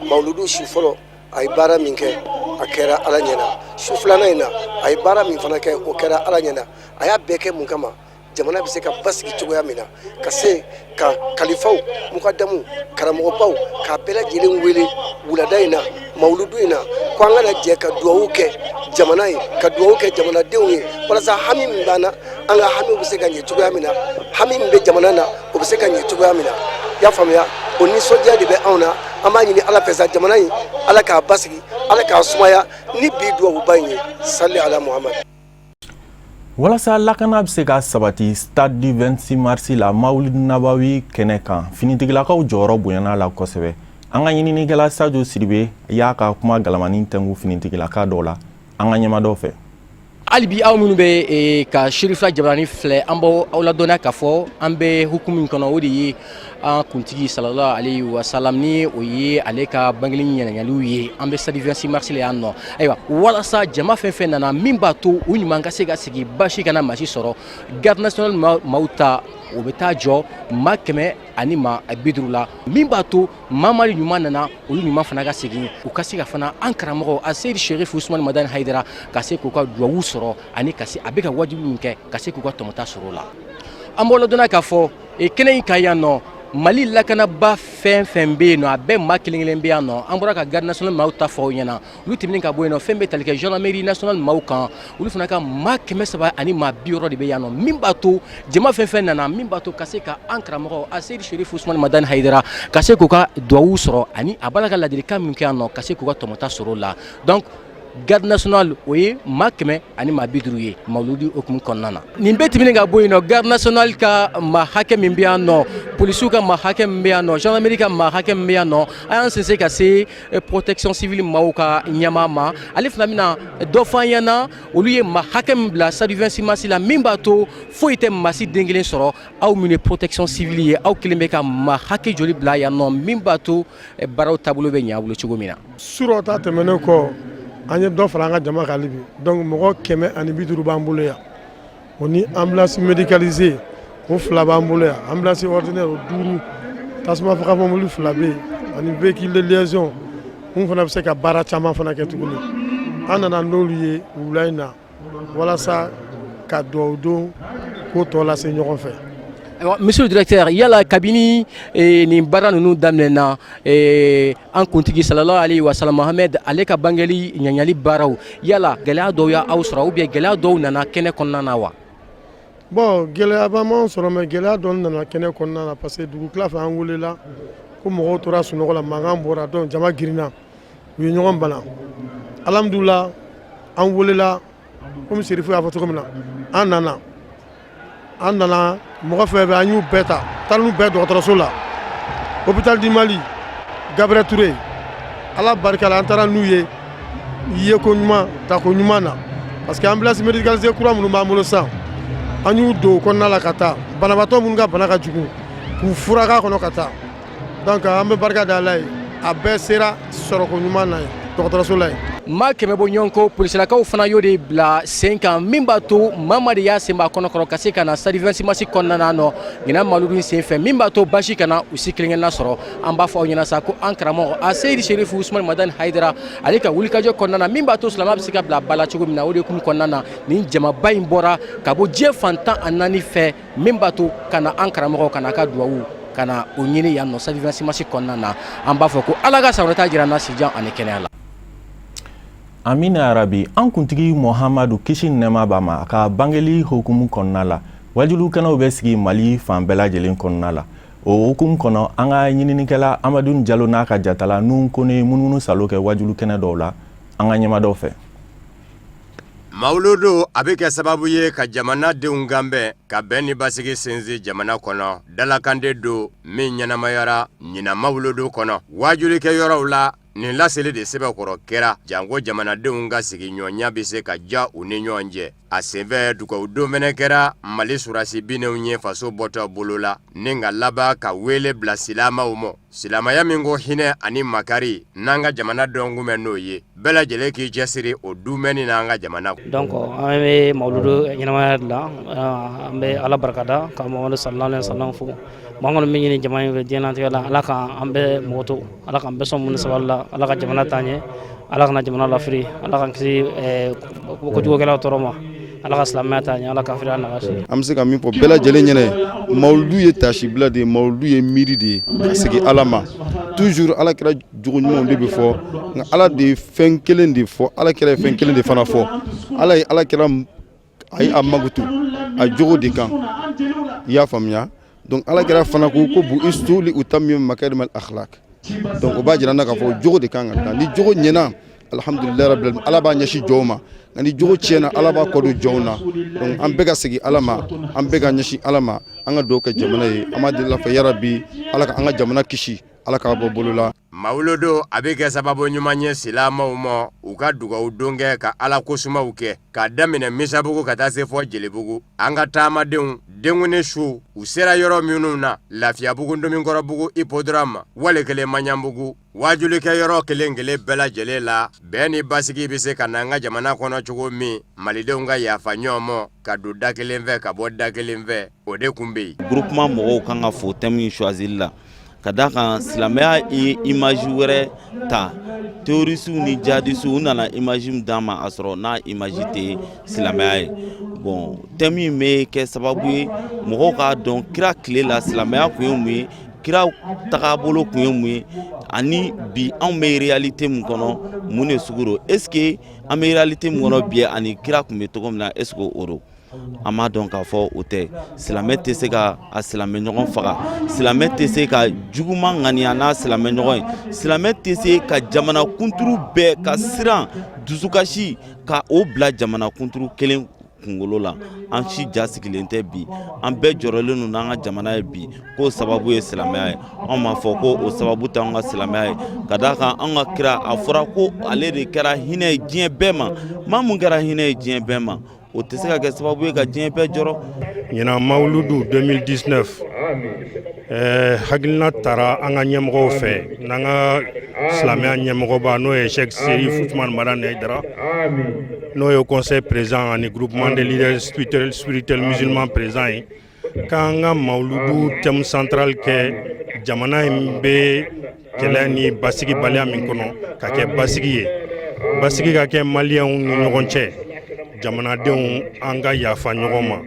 mawuludu su fɔlɔ a ye baara min kɛ a kɛra ala ɲɛna su filanan in na a ye baara min fana kɛ o kɛra ala ɲɛna a y'a bɛɛ kɛ mun kama jamana bɛ se ka basigi cogoya min na ka se ka kalifaw mukadamu karamɔgɔbaw k'a bɛɛ lajɛlen wele wulada in na mawuludu in na ko an kana jɛ ka duwawu kɛ jamana ye ka duwawu kɛ jamanadenw ye walasa hami min b'an na an ka hami bɛ se ka ɲɛ cogoya min na hami min bɛ jamana na o bɛ se ka ɲɛ cogoya min na i y'a faamuya o nisɔndiya de bɛ anw na an b'a ɲini ala fɛ sa jamana in ala k'a basigi ala k'a sumaya ni bi duwawuba in ye sali ala muhamad. walasa lakana bɛ se ka sabati stade du 26 mars la mawulid nabawi kɛnɛ kan finitigilakaw jɔyɔrɔ bonyana la kosɛbɛ an ka ɲininikɛla Sajo Sidibe y'a ka kuma galamani tɛngu finitigilaka dɔw la an ka ɲɛma dɔw fɛ alibi aw minnu bɛ ka Cherifla jabarani filɛ an b'aw ladɔnniya k'a fɔ an bɛ hukumu min kɔnɔ o de ye an kuntigi sallallahu alayhi wa sallam ni o ye ale ka bangeli ɲɛnɛɲɛliw ye an bɛ stade du 26 mars la yan nɔ ayiwa walasa jama fɛn fɛn nana min b'a to u ɲuman ka se ka sigi basi kana masi sɔrɔ garde national maaw ta o bɛ taa jɔ maa 100 ani maa 50 la min b'a to maa ɲuman nana olu ɲuman fana ka segin u ka se ka fana an karamɔgɔ Seydi Cherif Usumani Madani Hayidara ka se k'u ka duwawu sɔrɔ ani ka se a bɛ ka wajibi min kɛ ka se k'u ka tɔmɔta sɔrɔ o la an b'aw ladɔnniya k'a fɔ kɛnɛ in kan yan nɔ Mali lakanaba fɛn fɛn bɛ yen nɔ a bɛɛ maa kelen bɛ yan nɔ an bɔra ka garde national maaw ta fɔ aw ɲɛna olu tɛmɛnen ka bɔ yen nɔ fɛn bɛ tali kɛ gendarmerie national maaw kan olu fana ka maa 300 ani maa 60 de bɛ yan nɔ min b'a to jama fɛn fɛn nana min b'a to ka se ka an karamɔgɔ Seydi Cherif Usumani Madani Hayidara ka se k'u ka duwawu sɔrɔ ani a b'a ka ladilikan min kɛ yan nɔ ka se k'u ka tɔmɔta sɔrɔ o la donc garde national o ye maa 100 ani maa 50 ye mawuludi okumu kɔnɔna na nin bɛɛ tɛmɛnen ka bɔ yen nɔ garde national ka maa hakɛ min bɛ yan nɔ polisiw ka maa hakɛ min bɛ yan nɔ gendarmerie ka maa hakɛ min bɛ yan nɔ a y'an sinsin ka se protection civile maaw ka ɲɛmaa ma ale fana bɛna dɔ fɔ an ɲɛna olu ye maa hakɛ min bila stade du 26 mars la min b'a to foyi tɛ maa si den kelen sɔrɔ aw minnu ye protection civile ye aw kelen bɛ ka maa hakɛ joli bila yan nɔ min b'a to baaraw taabolo bɛ ɲɛ a bolo cogo min na. Surɔ ta tɛmɛnen kɔ an ye dɔ fara an ka jama kan hali bi donc mɔgɔ 150 b'an bolo yan o ni ambulance médicalisée o 2 b'an bolo yan ambulance ordinaire o 5 tasuma faga mobili 2 bɛ yen ani véhicule de liaison mun fana bɛ se ka baara caman fana kɛ tuguni an nana n'olu ye wula in na walasa ka duwawu don k'o tɔ lase ɲɔgɔn fɛ. Monsieur le directeur, yala kabini ni baara ninnu daminɛna an kuntigi sallallahu alayhi wa sallam Mohamed ale ka bangeli ɲaɲali baaraw yala gɛlɛya dɔw y'aw sɔrɔ ou bien gɛlɛya dɔw nana kɛnɛ kɔnɔna na wa? Bon gɛlɛyaba m'anw sɔrɔ mais gɛlɛya dɔɔni nana kɛnɛ kɔnɔna na parce que dugu tila fɛ an welela ko mɔgɔw tora sunɔgɔ la mankan bɔra donc jama girinna u ye ɲɔgɔn bana alhamdulillah an welela komi Cherif y'a fɔ cogo min na an nana mɔgɔ fɛn bɛɛ an y'u bɛɛ ta taara n'u bɛɛ dɔgɔtɔrɔso la hôpital du Mali Gabriel Touré ala barika la an taara n'u ye yeko ɲuman tako ɲuman na parce que ambulance médicalisée kura minnu b'an bolo sisan an y'u don o kɔnɔna la ka taa banabaatɔ minnu ka bana ka jugu k'u furaga kɔnɔ ka taa donc an bɛ barika da Ala ye a bɛɛ sera sɔrɔko ɲuman na ye dɔgɔtɔrɔso la ye. maa kɛmɛ bɔ ɲɔgɔn kɔ polisilakaw fana y'o de bila sen kan min b'a to maa de y'a sen b'a kɔnɔkɔrɔ ka se ka na stade 26 mars kɔnɔna nɔ ɲinan Mawuludu sen fɛ min b'a to basi kana u si kelenkelenna sɔrɔ an b'a fɔ aw ɲɛna sa ko an karamɔgɔ a Seydi Cherifla Usmane Madani Haidara ale ka wulikajɔ kɔnɔna na min b'a to silamɛya bɛ se ka bila ba la cogo min na o de kun kɔnɔna na nin jamaba in bɔra ka bɔ diɲɛ fantan a 4 fɛ min b'a to ka na an karamɔgɔ ka na ka duwawu ka na o ɲini yan nɔ stade 26 mars kɔnɔna na an b'a fɔ ko Ala ka sabanata jira na sijan ani kɛnɛya la. Amina Arabi, an kuntigi Muhammadu kisi nɛma b'a ma a ka bangeli hukumu kɔnɔna la wajulukɛlaw bɛ sigi Mali fan bɛɛ lajɛlen kɔnɔna la o hukumu kɔnɔ an ka ɲininikɛla Amadu Jalo n'a ka jatala nun ko ne munumunu salo kɛ wajulukɛnɛ dɔw la an ka ɲɛmadɔw fɛ. Mawuludu a bɛ kɛ sababu ye ka jamanadenw ganbɛn ka bɛn ni basigi sinsin jamana kɔnɔ dalakande don min ɲɛnamayara ɲina Mawuludu kɔnɔ wajulikɛyɔrɔw la. Nin laseli de sɛbɛkɔrɔ kɛra jango jamanadenw ka sigi ɲɔnya bɛ se ka ja u ni ɲɔgɔn cɛ a senfɛ dugawu don fɛnɛ kɛra Mali surasi binenw ye faso bɔtɔ bolo la ni ka laban ka wele bila silamɛw ma silamɛya min ko hinɛ ani makari n'an ka jamanadenw kunbɛn n'o ye bɛɛ lajɛlen k'i cɛsiri o dumɛnni n'an ka jamana. Donc an bɛ Mawuludu ɲɛnamaya dilan an bɛ Ala barikada ka Muhamadu sallallahu alaihi wasallam fo maa kɔni bɛ ɲini jamana in fɛ diɲɛlatigɛ la Ala k'an bɛɛ mɔgɔ to Ala k'an bɛɛ sɔn mun sabali la Ala ka jamana taa ɲɛ Ala kana jamana lafiri Ala k'an kisi kojugukɛlaw tɔɔrɔ ma Ala ka silamɛya taa ɲɛ Ala ka firi nagasi. An bɛ se ka min fɔ bɛɛ lajɛlen ɲɛna Mawuludu ye tasibila de ye Mawuludu ye miiri de ye ka segin Ala ma toujours Ala kɛra jogo ɲumanw de bɛ fɔ nka Ala de ye fɛn kelen de fɔ Ala kɛra ye fɛn kelen de fana fɔ Ala kɛra a ye a makutu a jogo de kan i y'a faamuya donc Ala kɛra fana ko bu istuli utammi makarimal akhlaq donc o b'a jira na k'a fɔ jogo de kan ka taa ni jogo ɲɛna alhamdulilayi rabbil alamin Ala b'a ɲɛsin jɔnw ma nka ni jogo tiɲɛna Ala b'a kɔ don jɔnw na donc an bɛɛ ka segin Ala ma an bɛɛ ka ɲɛsin Ala ma an ka dugawu kɛ jamana ye an b'a deli Ala fɛ yarabi Ala ka an ka jamana kisi Ala k'a bɔ bolo la. Mawuludu a bɛ kɛ sababu ɲuman ye silamɛw ma u ka dugawu don kɛ ka Ala kosumaw kɛ k'a daminɛ Misabugu ka taa se fɔ Jelibugu an ka taamadenw denkundi su u sera yɔrɔ minnu na Lafiyabugu Ndomikɔrɔbugu Hippodrome wali kelen Maɲanbugu wajulikɛ yɔrɔ kelen kelen bɛɛ lajɛlen la bɛn ni basigi bɛ se ka na an ka jamana kɔnɔ cogo min malidenw ka yafa ɲɔgɔn ma ka don da kelen fɛ ka bɔ da kelen fɛ o de kun bɛ yen. Groupement mɔgɔw kan ka fo thème in choisir la ka da kan silamɛya ye image wɛrɛ ta terroriste ni jihadiste u nana image min d'an ma a sɔrɔ n'a image tɛ silamɛya ye bon thème in bɛ kɛ sababu ye mɔgɔw k'a dɔn kira tile la silamɛya kun ye mun ye kira tagabolo kun ye mun ye ani bi anw bɛ réalité min kɔnɔ mun de sugu don est ce que an bɛ réalité min kɔnɔ bi ani kira kun bɛ cogo min na est ce que o don an b'a dɔn k'a fɔ o tɛ silamɛ tɛ se ka a silamɛ ɲɔgɔn faga silamɛ tɛ se ka juguman ŋaniya n'a silamɛ ɲɔgɔn ye silamɛ tɛ se ka jamana kunturu bɛɛ ka siran dusukasi ka o bila jamana kunturu kelen kunkolo la an si ja sigilen tɛ bi an bɛɛ jɔrɔlen don n'an ka jamana ye bi k'o sababu ye silamɛya ye anw m'a fɔ ko o sababu tɛ an ka silamɛya ye ka d'a kan an ka kira a fɔra ko ale de kɛra hinɛ ye diɲɛ bɛɛ ma maa mun kɛra hinɛ ye diɲɛ bɛɛ ma o tɛ se ka kɛ sababu ye ka diɲɛ bɛɛ jɔrɔ. ɲinan Mawuludu 2019 hakilina taara an ka ɲɛmɔgɔw fɛ n'an ka silamɛya ɲɛmɔgɔba n'o ye Cheikh Cherifla Usmane Madani Haidara n'o ye conseil président ani groupement de leaders spirituels musulmans présents ye k'an ka Mawuludu thème central kɛ jamana in bɛ kɛlɛ ni basigibaliya min kɔnɔ ka kɛ basigi ye basigi ka kɛ maliyɛnw ni ɲɔgɔn cɛ jamanadenw an ka yafa ɲɔgɔn ma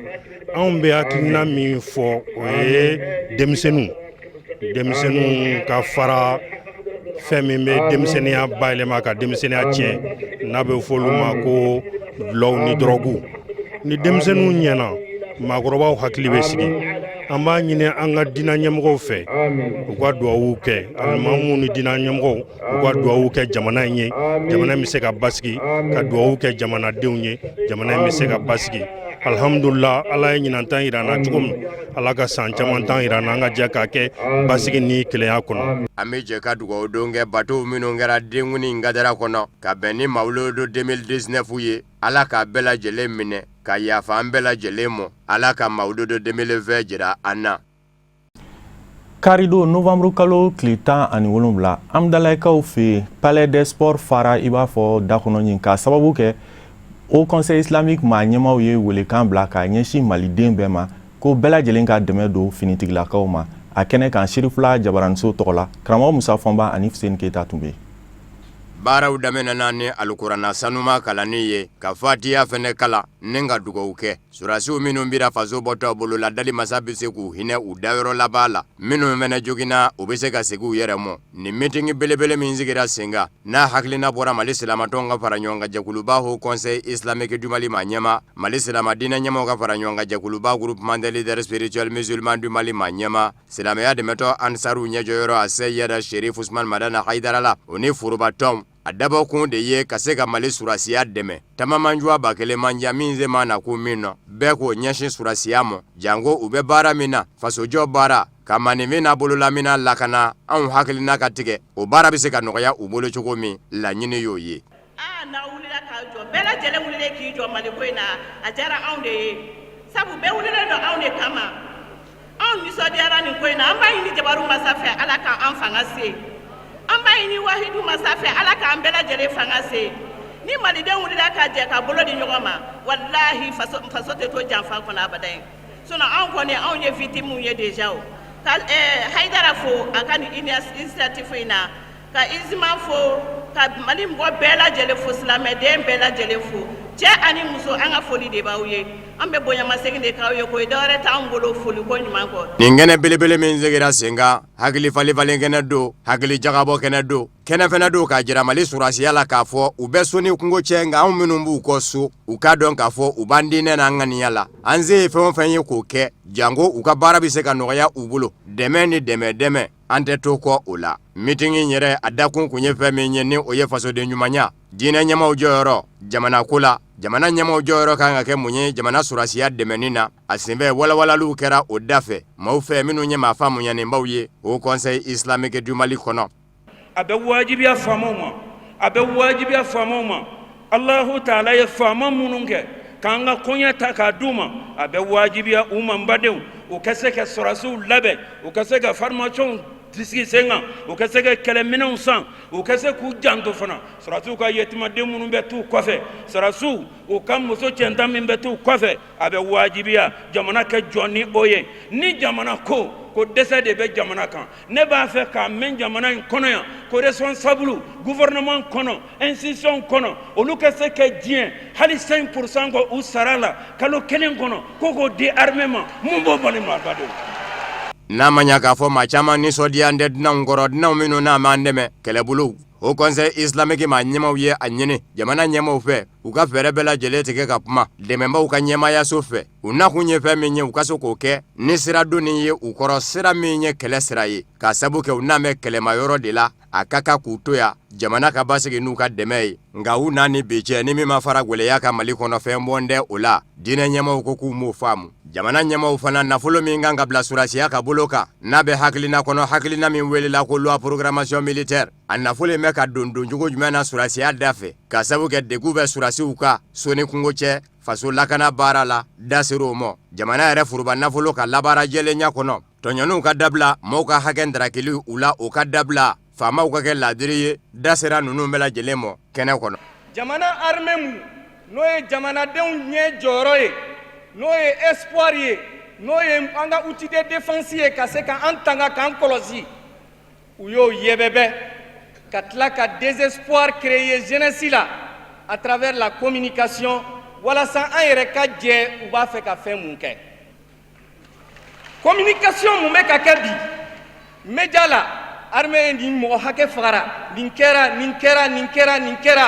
anw bɛ hakilina min fɔ o ye denmisɛnninw ka fara fɛn min bɛ denmisɛnninya bayɛlɛma ka denmisɛnninya tiɲɛ n'a bɛ fɔ olu ma ko dulɔw ni dɔrɔgu ni denmisɛnninw ɲɛna maakɔrɔbaw hakili bɛ sigi an b'a ɲini an ka diinɛ ɲɛmɔgɔw fɛ u ka duwawu kɛ alimamuw ni diinɛ ɲɛmɔgɔw u ka duwawu kɛ jamana in ye jamana in bɛ se ka basigi ka duwawu kɛ jamanadenw ye jamana in bɛ se ka basigi alhamdulillah ala ye ɲinantan yira an na cogo min ala ka san caman tan yira an na an ka jɛ k'a kɛ basigi ni kelenya kɔnɔ. An bɛ jɛ ka dugawu don kɛ bateau minnu kɛra denkundi in gadara kɔnɔ ka bɛn ni Mawuludu 2019 ye ala k'a bɛɛ lajɛlen minɛ ka yafa an bɛɛ lajɛlen ma ala ka Mawuludu 2020 jira an na. Karido novembre kalo tile 17 Amdalaikaw fe Palais des Sports fara i b'a fɔ da kɔnɔ ɲin ka sababu kɛ Au Conseil islamique maa ɲɛmaw ye welekan bila ka ɲɛsin maliden bɛɛ ma ko bɛɛ lajɛlen ka dɛmɛ don finitigilakaw ma a kɛnɛ kan Cherifla jabaraniso tɔgɔ la karamɔgɔ Musa Fɔnba ani Fuseni Keyita tun bɛ baaraw daminɛna ni alukuranna sanuma kalanni ye ka fatiya fɛnɛ kala ni ka dugawu kɛ surasiw minnu bira faso bɔtɔ bolo la dali masa bɛ se k'u hinɛ u dayɔrɔ laban la minnu fɛnɛ joginna u bɛ se ka segin u yɛrɛ mɔ ni meeting belebele min sigira senga n'a hakilina bɔra Mali silamatɔnw ka fara ɲɔgɔn kan jɛkuluba Haut Conseil islamique du Mali ma ɲɛma Mali silama diinɛ ɲɛmaw ka fara ɲɔgɔn kan jɛkuluba groupement des leaders spirituels musulmans du Mali ma ɲɛma silamɛya dɛmɛtɔ ansaru ɲɛjɔyɔrɔ a Seyida Cherif Usman Madana Haidara la o ni forobatɔnw a dabɔ kun de ye ka se ka Mali surasiya dɛmɛ tamamanjuwa ba kelen manja min se mana ko min nɔ bɛɛ k'o ɲɛsin surasiya mɔ jango u bɛ baara min na fasojɔ baara ka manifin n'a bololamina lakana anw hakilina ka tigɛ o baara bɛ se ka nɔgɔya u bolo cogo min laɲini y'o ye n'a wulila ka jɔ bɛɛ lajɛlen wulilen k'i jɔ Mali ko in na a diyara anw de ye sabu bɛɛ wulilen don anw de kama anw nisɔndiyara nin ko in na an b'a ɲini jabaru masa fɛ Ala ka an fanga se an b'a ɲini wahidu masa fɛ Ala k'an bɛɛ lajɛlen fanga se ni malidenw wulila ka jɛ ka bolo di ɲɔgɔn ma wallahi faso tɛ to janfa kɔnɔ abada sinon anw kɔni anw ye victimes ye déjà o ka Haidara fo a ka nin initiative in na ka Izima fo ka Mali mɔgɔ bɛɛ lajɛlen fo silamɛden bɛɛ lajɛlen fo cɛ ani muso an ka foli de b'aw ye an bɛ bonyamasegin de k'aw ye ko dɔwɛrɛ t'anw bolo foli ko ɲuman kɔ nin kɛnɛ belebele min sigira senga hakili falifalen kɛnɛ do hakili jagabɔ kɛnɛ do kɛnɛ fɛnɛ do ka jira Mali surasiya la k'a fɔ u bɛ so ni kungo cɛ nka anw minnu b'u kɔ so u k'a dɔn k'a fɔ u b'an diinɛ n'an ŋaniya la an se ye fɛn o fɛn ye k'o kɛ jango u ka baara bɛ se ka nɔgɔya u bolo dɛmɛ ni dɛmɛ an tɛ to kɔ o la meeting in yɛrɛ a dakun kun ye fɛn min ye ni o ye fasoden ɲumanya diinɛ ɲɛmaw jɔyɔrɔ jamana ko la jamana ɲɛmaw jɔyɔrɔ kan ka kɛ mun ye jamana surasiya dɛmɛni na a senfɛ walawalaliw kɛra o da fɛ maaw fɛ minnu ye maa faamuyaninbaw ye Haut Conseil islamique du Mali kɔnɔ a bɛ wajibiya faamaw ma a bɛ wajibiya faamaw ma Allahu taala ye faama minnu kɛ k'an ka koɲɛ ta k'a d'u ma a bɛ wajibiya u ma n badenw u ka se ka surasiw labɛn u ka se ka formation sigi sen kan u ka se ka kɛlɛminɛnw san u ka se k'u janto fana surasiw ka yetimaden minnu bɛ t'u kɔfɛ surasiw u ka muso cɛntan min bɛ t'u kɔfɛ a bɛ wajibiya jamana kɛ jɔn ni o ye ni jamana ko dɛsɛ de bɛ jamana kan ne b'a fɛ k'a mɛn jamana in kɔnɔ yan ko responsable gouvernement kɔnɔ institution kɔnɔ olu ka se ka diɲɛ hali 5% kɔ u sara la kalo kelen kɔnɔ ko k'o di armée ma mun b'o bali ma badenw n'a ma ɲa k'a fɔ maa caman nisɔndiya tɛ dunanw kɔrɔ dunanw minnu n'a m'an dɛmɛ kɛlɛbolow Haut Conseil islamique maa ɲɛmaw ye a ɲini jamana ɲɛmaw fɛ u ka fɛɛrɛ bɛɛ lajɛlen tigɛ ka kuma dɛmɛbaw ka ɲɛmayaso fɛ u nakun ye fɛn min ye u ka se k'o kɛ ni sira donni ye u kɔrɔ sira min ye kɛlɛ sira ye k'a sabu kɛ u n'a mɛn kɛlɛmayɔrɔ de la a ka kan k'u to yan jamana ka basigi n'u ka dɛmɛ ye nka u n'a ni bi cɛ ni min ma fara gwɛlɛya ka Mali kɔnɔ fɛn bɔn tɛ o la diinɛ ɲɛmaw ko k'u m'o faamu jamana ɲɛmaw fana nafolo min kan ka bila surasiya ka bolo kan n'a bɛ hakilina kɔnɔ hakilina min welela ko loi programmation militaire a nafolo in bɛ ka don cogo jumɛn na surasiya da fɛ k'a sabu kɛ degun bɛ surasiw ka so ni kungo cɛ faso lakana baara la da ser'o ma jamana yɛrɛ foroba nafolo ka labaara jɛlenya kɔnɔ tɔɲɔniw ka dabila maaw ka hakɛ ndarakili u la o ka dabila faamaw ka kɛ laadiri ye da sera ninnu bɛɛ lajɛlen ma kɛnɛ kɔnɔ jamana armée mun n'o ye jamanadenw ɲɛ jɔyɔrɔ ye n'o ye espoir ye n'o ye an ka outil de défense ye ka se ka an tanga k'an kɔlɔsi u y'o yɛbɛbɛ ka tila ka désespoir créer jeunesse la à travers la communication walasa an yɛrɛ ka jɛ u b'a fɛ ka fɛn mun kɛ communication mun bɛ ka kɛ bi média la armée ye nin mɔgɔ hakɛ fagara nin kɛra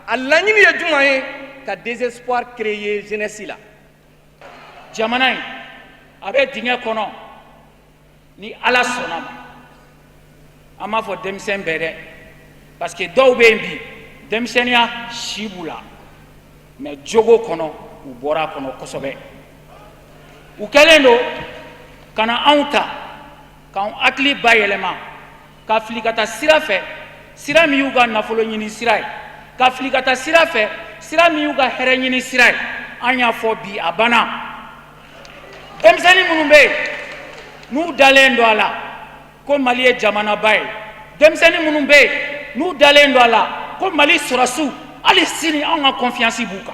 a laɲini ye jumɛn ye ka désespoir créer jeunesse la jamana in a bɛ dingɛ kɔnɔ ni Ala sɔnna ma an b'a fɔ denmisɛn bɛɛ dɛ parce que dɔw bɛ yen bi denmisɛnniya si b'u la mais jogo kɔnɔ u bɔra a kɔnɔ kosɛbɛ u kɛlen don ka na anw ta k'anw hakili bayɛlɛma ka fili ka taa sira fɛ sira min y'u ka nafolo ɲini sira ye ka fili ka taa sira fɛ sira min y'u ka hɛrɛ ɲini sira ye an y'a fɔ bi a banna denmisɛnnin minnu bɛ yen n'u dalen don a la ko Mali ye jamanaba ye denmisɛnnin minnu bɛ yen n'u dalen don a la ko Mali sɔrɔsiw hali sini anw ka confiance b'u kan.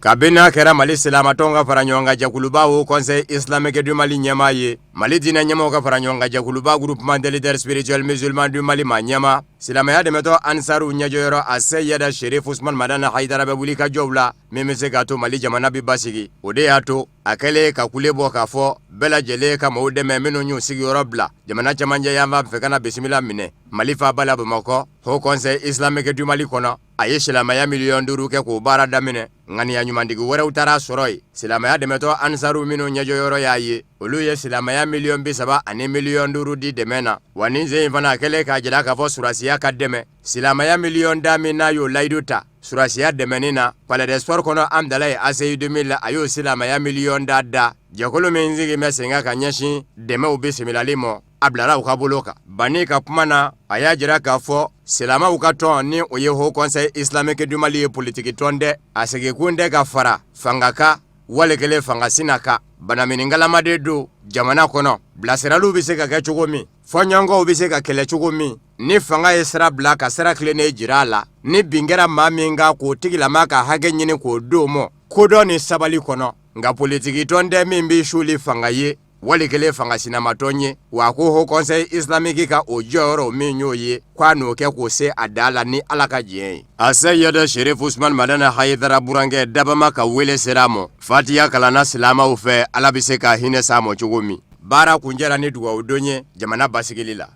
Kabina kɛra Mali silamatɔnw ka fara ɲɔgɔn kan jɛkuluba o Conseil islamique du Mali ɲɛmaa ye, Mali diinɛ ɲɛmaaw ka fara ɲɔgɔn kan jɛkuluba groupement des leaders spirituels musulmans du Mali ma ɲɛma, silamɛya dɛmɛtɔ Ansaru ɲɛjɔyɔrɔ a Seyida Cherif Ousmane Madana Haidara bɛ wuli ka jɔw la min bɛ se k'a to Mali jamana bi basigi. O de y'a to a kɛlen ka kule bɔ k'a fɔ bɛɛ lajɛlen ka maaw dɛmɛ minnu y'u sigiyɔrɔ bila jamana cɛmancɛ yan fan fɛ ka na bisimila minɛ Mali faaba la Bamakɔ Haut Conseil islamique du Mali kɔnɔ. A ye silamɛya miliyɔn 5 kɛ k'o baara daminɛ ŋaniya ɲumantigi wɛrɛw taara sɔrɔ yen. Silamɛya dɛmɛtɔ Ansaru minnu ɲɛjɔyɔrɔ y'a ye olu ye silamɛya miliyɔn 30 ani miliyɔn 5 di dɛmɛ na, wa nin sen in fana a kɛlen k'a jira k'a fɔ surasiya ka dɛmɛ. Silamɛya miliyɔn 10 min n'a y'o layidu ta surasiya dɛmɛni na, Palais des Sports kɔnɔ Amdalaye ACI 2000 la a y'o silamɛya miliyɔn da jɛkulu min sigi bɛ sen ka ɲɛsin dɛmɛw bisimilali ma a bilara u ka bolo kan. Bani ka kuma na a y'a jira k'a fɔ silamɛw ka tɔn ni o ye Haut Conseil islamique du Mali ye politiki tɔn dɛ, a segin tɛ ka fara fanga kan wali kelen fanga sina kan. Banaminingaladen don jamana kɔnɔ, bilasiraliw bɛ se ka kɛ cogo min, fɔɲɔgɔnw bɛ se ka kɛlɛ cogo min, ni fanga ye sira bila ka sira tilennen jira a la, ni bin kɛra maa min kan k'o tigilama ka hakɛ ɲini k'o d'o ma kodɔn ni sabali kɔnɔ. Nka politiki tɔn dɛ min bɛ suli fanga ye wali kelen fanga sinamatɔn ye, wa ko Haut Conseil islamique ka o jɔyɔrɔ min y'o ye k'a n'o kɛ k'o se a da la ni Ala ka diɲɛ ye. A Seyida Cherif Ousmane Madana Haidara burankɛ dabama ka wele sera a ma Fatiya kalanna silamɛw fɛ Ala bɛ se ka hinɛ s'a ma cogo min. Baara kun jɛra ni dugawudon ye jamana basigili la.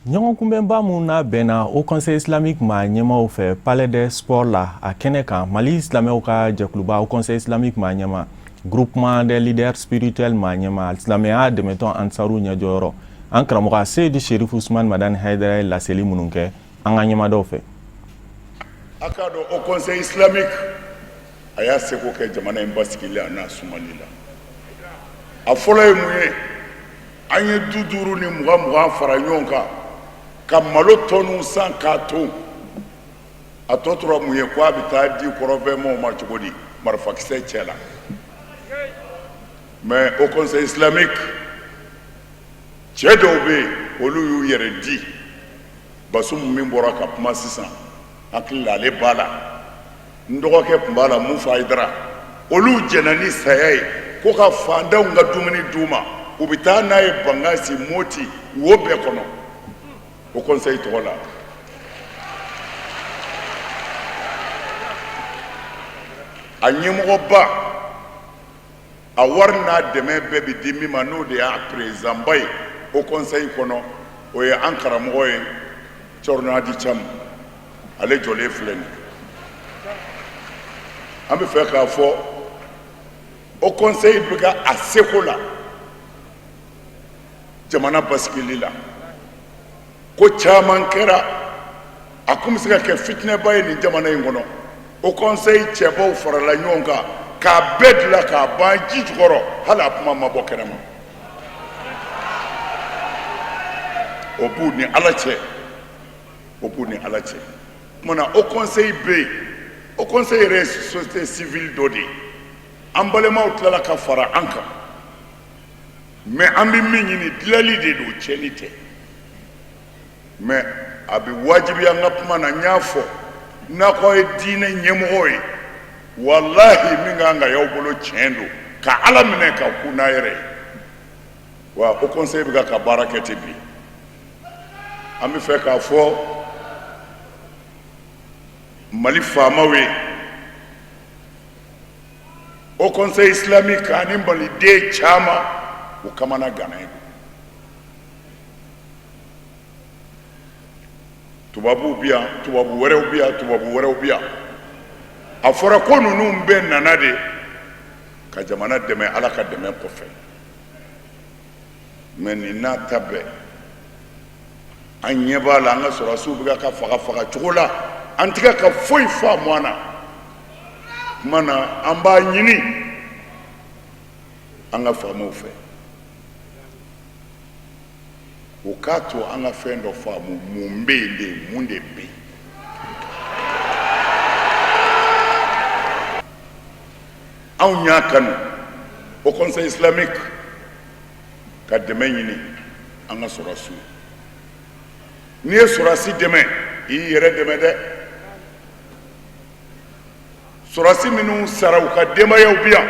ɲɔgɔn kunbɛnba mun n'a bɛnna Haut Conseil islamique ma ɲɛmaaw fɛ Palais des Sports la a kɛnɛ kan Mali silamɛw ka jɛkuluba Haut Conseil islamique ma ɲɛma groupement des leaders spirituels ma ɲɛma silamɛya dɛmɛtɔ Ansaru ɲɛjɔyɔrɔ an karamɔgɔ Seydi Cherif Ousmane Madani Haidara ye laseli minnu kɛ an ka ɲɛmaadaw fɛ. A k'a dɔn Haut Conseil islamique a y'a seko kɛ jamana in basigili a n'a sumali la. A fɔlɔ ye mun ye an ye 50 ni 20 fara ɲɔgɔn kan ka malo tɔnnu san k'a to a tɔ tora mun ye ko a bɛ taa di kɔrɔfɛmɔgɔw ma cogo di marifakisɛ cɛ la. Mais Haut Conseil islamique cɛ dɔw bɛ yen olu y'u yɛrɛ di Basumu min bɔra ka kuma sisan hakili la ale b'a la n dɔgɔkɛ tun b'a la Mufa Haidara olu jɛnna ni saya ye ko ka fantanw ka dumuni d'u ma u bɛ taa n'a ye Bangasi Moti wo bɛɛ kɔnɔ Haut Conseil tɔgɔ la. A ɲɛmɔgɔba a wari n'a dɛmɛ bɛɛ bɛ di min ma n'o de y'a président ba ye Haut Conseil kɔnɔ o ye an karamɔgɔ ye Cɔrɔnadi Cam ale jɔlen filɛ nin. An bɛ fɛ k'a fɔ Haut Conseil bɛ ka a seko la jamana basigili la ko caman kɛra a kun bɛ se ka kɛ fitinɛba ye nin jamana in kɔnɔ. Haut Conseil cɛbaw farala ɲɔgɔn kan k'a bɛɛ dilan k'a ban ji jukɔrɔ hali a kuma ma bɔ kɛnɛma. O b'u ni Ala cɛ, o b'u ni Ala cɛ. Kumana Haut Conseil bɛ yen, Haut Conseil yɛrɛ ye société civile dɔ de ye. An balimaw tilala ka fara an kan, mais an bɛ min ɲini dilali de don tiɲɛni tɛ. Mais a bɛ wajibiya an ka kuma na n y'a fɔ n'a ko ye diinɛ ɲɛmɔgɔ ye wallahi min kan ka y'aw bolo tiɲɛ don ka Ala minɛ ka kun n'a yɛrɛ ye. Wa Haut Conseil bɛ ka baara kɛ ten bi. An bɛ fɛ k'a fɔ Mali faamaw ye Haut Conseil islamique ani maliden caman u kamana gana ye. Tubabu bɛ yan, tubabu wɛrɛw bɛ yan, tubabu wɛrɛw bɛ yan. A fɔra ko ninnu bɛɛ nana de ka jamana dɛmɛ Ala ka dɛmɛ kɔfɛ. Mais nin n'a ta bɛɛ an ɲɛ b'a la an ka sɔrɔdasiw bɛ ka faga cogo la an tɛ ka foyi faamu an na. Kuma na an b'a ɲini an ka faamaw fɛ o k'a to an ka fɛn dɔ faamu mun bɛ yen de mun de bɛ yen. Anw y'a kanu Haut Conseil islamique ka dɛmɛ ɲini an ka sɔrɔsiw n'i ye sɔrɔsi dɛmɛ i y'i yɛrɛ dɛmɛ dɛ sɔrɔsi minnu sara u ka denbayaw bi yan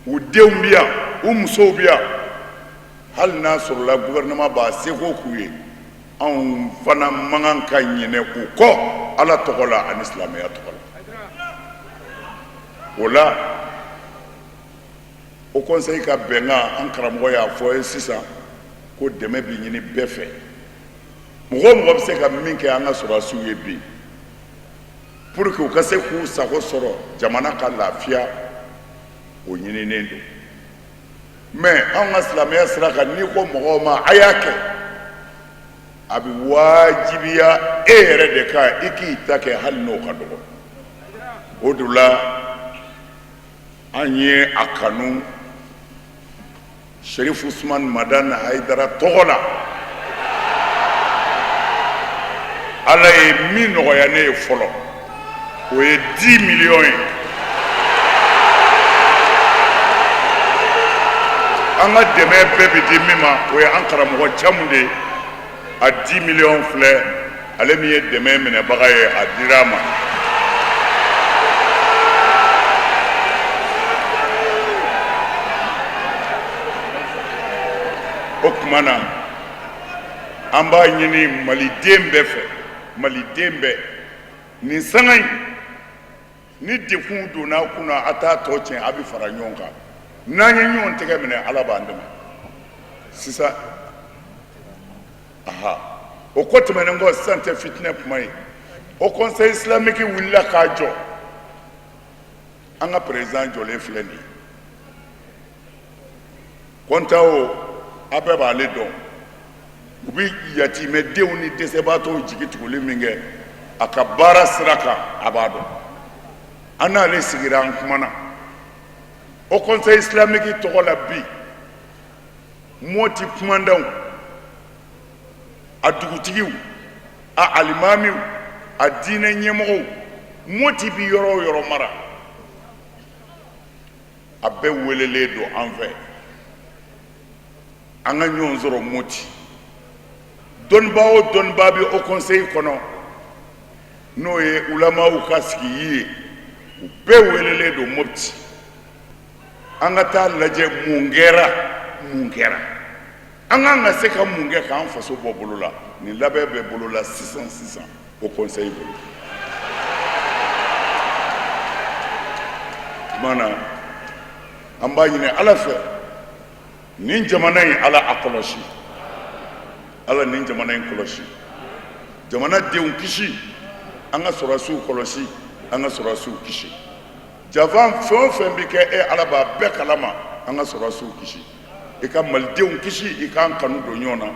u denw bi yan u musow bi yan hali n'a sɔrɔla gouvernement b'a seko k'u ye anw fana man kan ka ɲinɛ u kɔ ala tɔgɔ la ani silamɛya tɔgɔ la o la o conseil ka bɛnkan an karamɔgɔ y'a fɔ ye sisan ko dɛmɛ bi ɲini bɛɛ fɛ mɔgɔ o mɔgɔ bɛ se ka min kɛ an ka sɔrɔsiw ye bi pour que u ka se k'u sago sɔrɔ jamana ka lafiya o ɲininen don mais anw ka silamɛya sira kan n'i ko mɔgɔw ma a y'a kɛ a bɛ wajibiya e yɛrɛ de kan i k'i ta kɛ hali n'o ka dɔgɔ o de la an ye a kanu Sheriff Usman Madan Haidara tɔgɔ la ala ye min nɔgɔya ne ye fɔlɔ o ye 10 millions ye an ka dɛmɛ bɛɛ bɛ di min ma o ye an karamɔgɔ caman de ye a 10 millions filɛ ale min ye dɛmɛ minɛbaga ye a dira a ma o tuma na an b'a ɲini maliden bɛɛ fɛ maliden bɛɛ nin sanga in ni dekun donna a kunna a t'a tɔ tiɲɛ a bɛ fara ɲɔgɔn kan n'an ye ɲɔgɔn tɛgɛ minɛ ala b'an dɛmɛ sisan aha o ko tɛmɛnen kɔ sisan tɛ fitinɛ kuma ye o conseil islamique wulila k'a jɔ an ka président jɔlen filɛ nin ye kɔnta o a bɛɛ b'ale dɔn u bɛ yatimɛdenw ni dɛsɛbaatɔw jigi tuguli min kɛ a ka baara sira kan a b'a dɔn an n'ale sigira an kumana o conseil islamique tɔgɔ la bi moti kumandanw a dugutigiw a alimamiw a diinɛ ɲɛmɔgɔw moti bi yɔrɔ o yɔrɔ mara a bɛɛ welelen don an fɛ an ka ɲɔgɔn sɔrɔ moti dɔnnibaa o dɔnnibaa bɛ o conseil kɔnɔ n'o ye ulamaw ka sigi ye u bɛɛ welelen don mopti an ka taa lajɛ mun kɛra an kan ka se ka mun kɛ k'an faso bɔ bolo la nin labɛn bɛ bolo la sisan o conseil bolo tuma na an b'a ɲini ala fɛ nin jamana in ala a kɔlɔsi ala nin jamana in kɔlɔsi jamanadenw kisi an ka sɔrɔsiw kɔlɔsi an ka sɔrɔsiw kisi jafan fɛn o fɛn bɛ kɛ e ala b'a bɛɛ kalama an ka sɔrɔsiw kisi i ka malidenw kisi i k'an kanu don ɲɔgɔn na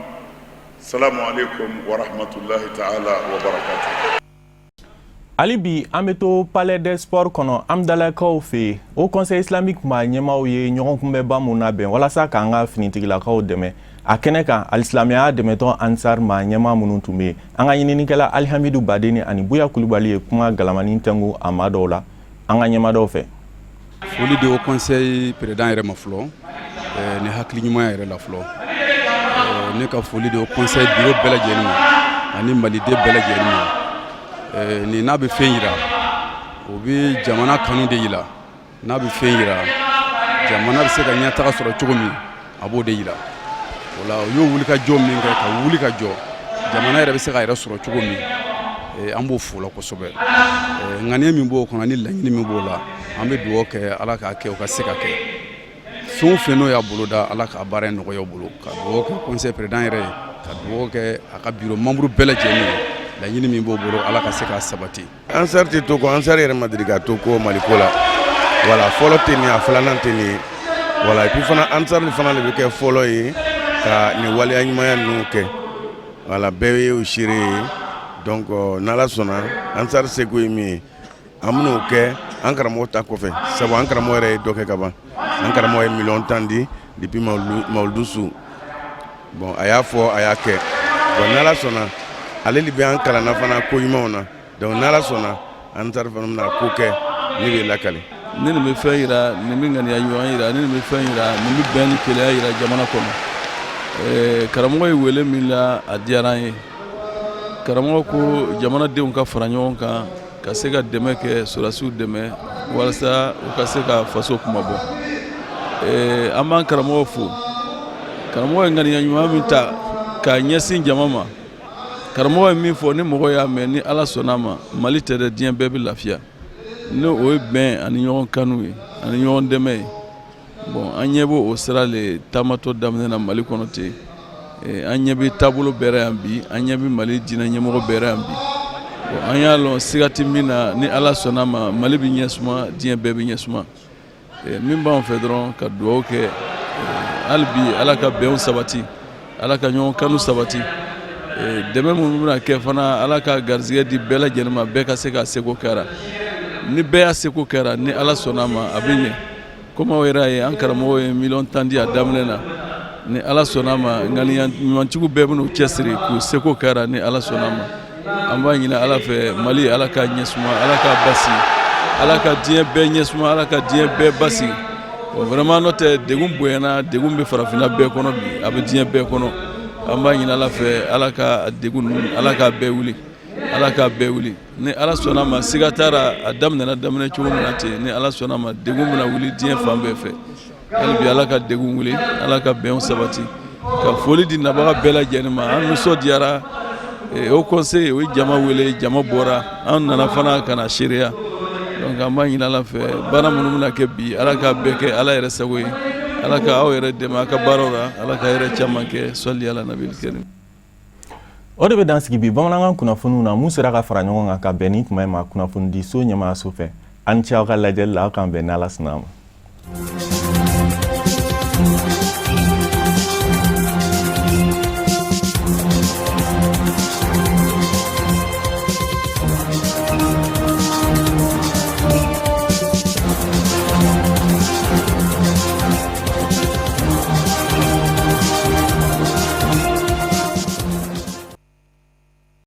salamu alaikum wa rahmatulahi ta'ala wa barakatuh. hali bi an bɛ to palais des sports kɔnɔ amdalakaw fɛ yen o conseil islamique ma ɲɛmaaw ye ɲɔgɔn kunbɛba mun labɛn walasa k'an ka finitigilakaw dɛmɛ a kɛnɛ kan alisilamɛya dɛmɛtɔ ansar ma ɲɛmaa minnu tun bɛ yen an ka ɲininikɛla alihamidu badeni ani buya kulubali ye kuma galamani tɛngu a ma dɔw la an ka ɲɛmaadɔw fɛ foli de o conseil président yɛrɛ ma fɔlɔ ni hakili ɲuman yɛrɛ la fɔlɔ ne ka foli de o conseil bureau bɛɛ lajɛlen ma ani maliden bɛɛ lajɛlen ma ni n'a bɛ fɛn yira o bɛ jamana kanu de yira n'a bɛ fɛn yira jamana bɛ se ka ɲɛtaga sɔrɔ cogo min a b'o de yira o la u y'o wulikajɔ min kɛ ka wuli ka jɔ jamana yɛrɛ bɛ se ka yɛrɛ sɔrɔ cogo min an b'o fo la kosɛbɛ ŋaniya min b'o kɔnɔ ani laɲini min b'o la an bɛ dugawu kɛ ala k'a kɛ o ka se ka kɛ fɛn o fɛn n'o y'a bolo da ala k'a baara in nɔgɔya bolo ka dugawu kɛ conseil président yɛrɛ ye ka dugawu kɛ a ka bureau membre bɛɛ lajɛlen ye laɲini min b'o bolo ala ka se k'a sabati. ansar tɛ to ko ansar yɛrɛ ma deli ka to ko maliko la wala fɔlɔ tɛ nin a filanan tɛ nin ye wala et puis fana ansar fana de bɛ kɛ fɔlɔ ye ka nin waleya ɲumanya ninnu kɛ wala bɛɛ ye o seere ye donc n'ala sɔnna ansar seko ye min ye an bɛn'o kɛ an karamɔgɔ ta kɔfɛ sabu an karamɔgɔ yɛrɛ ye dɔ kɛ ka ban an karamɔgɔ ye miliyɔn 10 di depuis mawuludu su bon a y'a fɔ a y'a kɛ bon n'ala sɔnna ale de bɛ an kalanna fana ko ɲumanw na donc n'ala sɔnna ansar fana bɛna ko kɛ ne bɛ lakale ni nin bɛ fɛn yira nin bɛ ŋaniya ɲɔgɔn yira ni nin bɛ fɛn yira nin bɛ bɛn ni kelenya yira jamana kɔnɔ karamɔgɔ ye wele min la a diyara an ye karamɔgɔ ko jamanadenw ka fara ɲɔgɔn kan ka se ka dɛmɛ kɛ sɔrɔdasiw dɛmɛ walasa u ka se ka faso kuma bɔ an b'an karamɔgɔ fo karamɔgɔ ye ŋaniya ɲuman min ta k'a ɲɛsin jama ma karamɔgɔ ye min fɔ ni mɔgɔ y'a mɛn ni ala sɔnna ma mali tɛ dɛ diɲɛ bɛɛ bɛ lafiya ni o ye bɛn ani ɲɔgɔn kanu ye ani ɲɔgɔn dɛmɛ ye bon an ɲɛ b'o sira le taamatɔ daminɛ na mali kɔnɔ ten an ɲɛ bɛ taabolo bɛɛ yan bi an ɲɛ bɛ mali diinɛ ɲɛmɔgɔ bɛɛ yan bi bon an y'a lɔn siga tɛ min na ni ala sɔnna ma mali bɛ ɲɛsuma diɲɛ bɛɛ bɛ ɲɛsuma min b'an fɛ dɔrɔn ka dugawu kɛ hali bi ala ka bɛnw sabati ala ka ɲɔgɔn kanu sabati dɛmɛ minnu bɛna kɛ fana ala ka garizigɛ di bɛɛ lajɛlen ma bɛɛ ka se ka seko kɛra ni bɛɛ y'a seko kɛra ni ala sɔnna ma a bɛ ɲɛ komi aw yɛrɛ ye an karamɔgɔ ye 1,10 di a daminɛ na ni ala sɔnna ma ŋaniya ɲumantigiw bɛɛ bɛn'u cɛsiri k'u seko kɛra ni ala sɔnna ma an b'a ɲini ala fɛ mali ala ka ɲɛsuma ala ka basigi ala ka diɲɛ bɛɛ ɲɛsuma ala ka diɲɛ bɛɛ basigi bon vraiment n'o tɛ degun bonyana degun bɛ farafinna bɛɛ kɔnɔ bi a bɛ diɲɛ bɛɛ kɔnɔ an b'a ɲini ala fɛ ala ka degun ninnu ala k'a bɛɛ wuli ala k'a bɛɛ wuli ni ala sɔnna ma siga t'a a daminɛna daminɛ cogo min na ten ni ala sɔnna ma degun bɛna wuli diɲɛ fan bɛɛ fɛ hali bi ala ka degun wuli ala ka bɛnw sabati ka foli di nabaga bɛɛ lajɛlen ma an nisɔndiyara o conseil o ye jama wele jama bɔra an nana fana ka na seereya donc an b'a ɲini ala fɛ baara minnu bɛna kɛ bi ala k'a bɛɛ kɛ ala yɛrɛ sago ye ala ka aw yɛrɛ dɛmɛ a ka baaraw la ala ka yɛrɛ caman kɛ sɔli ala nabil karim o de bɛ dan sigi bi bamanankan kunnafoniw na mun sera ka fara ɲɔgɔn kan ka bɛn ni tuma ye ma kunnafoni di so ɲɛmaayaso fɛ an ni ce aw ka lajɛli la aw k'an bɛn n'ala sɔnna ma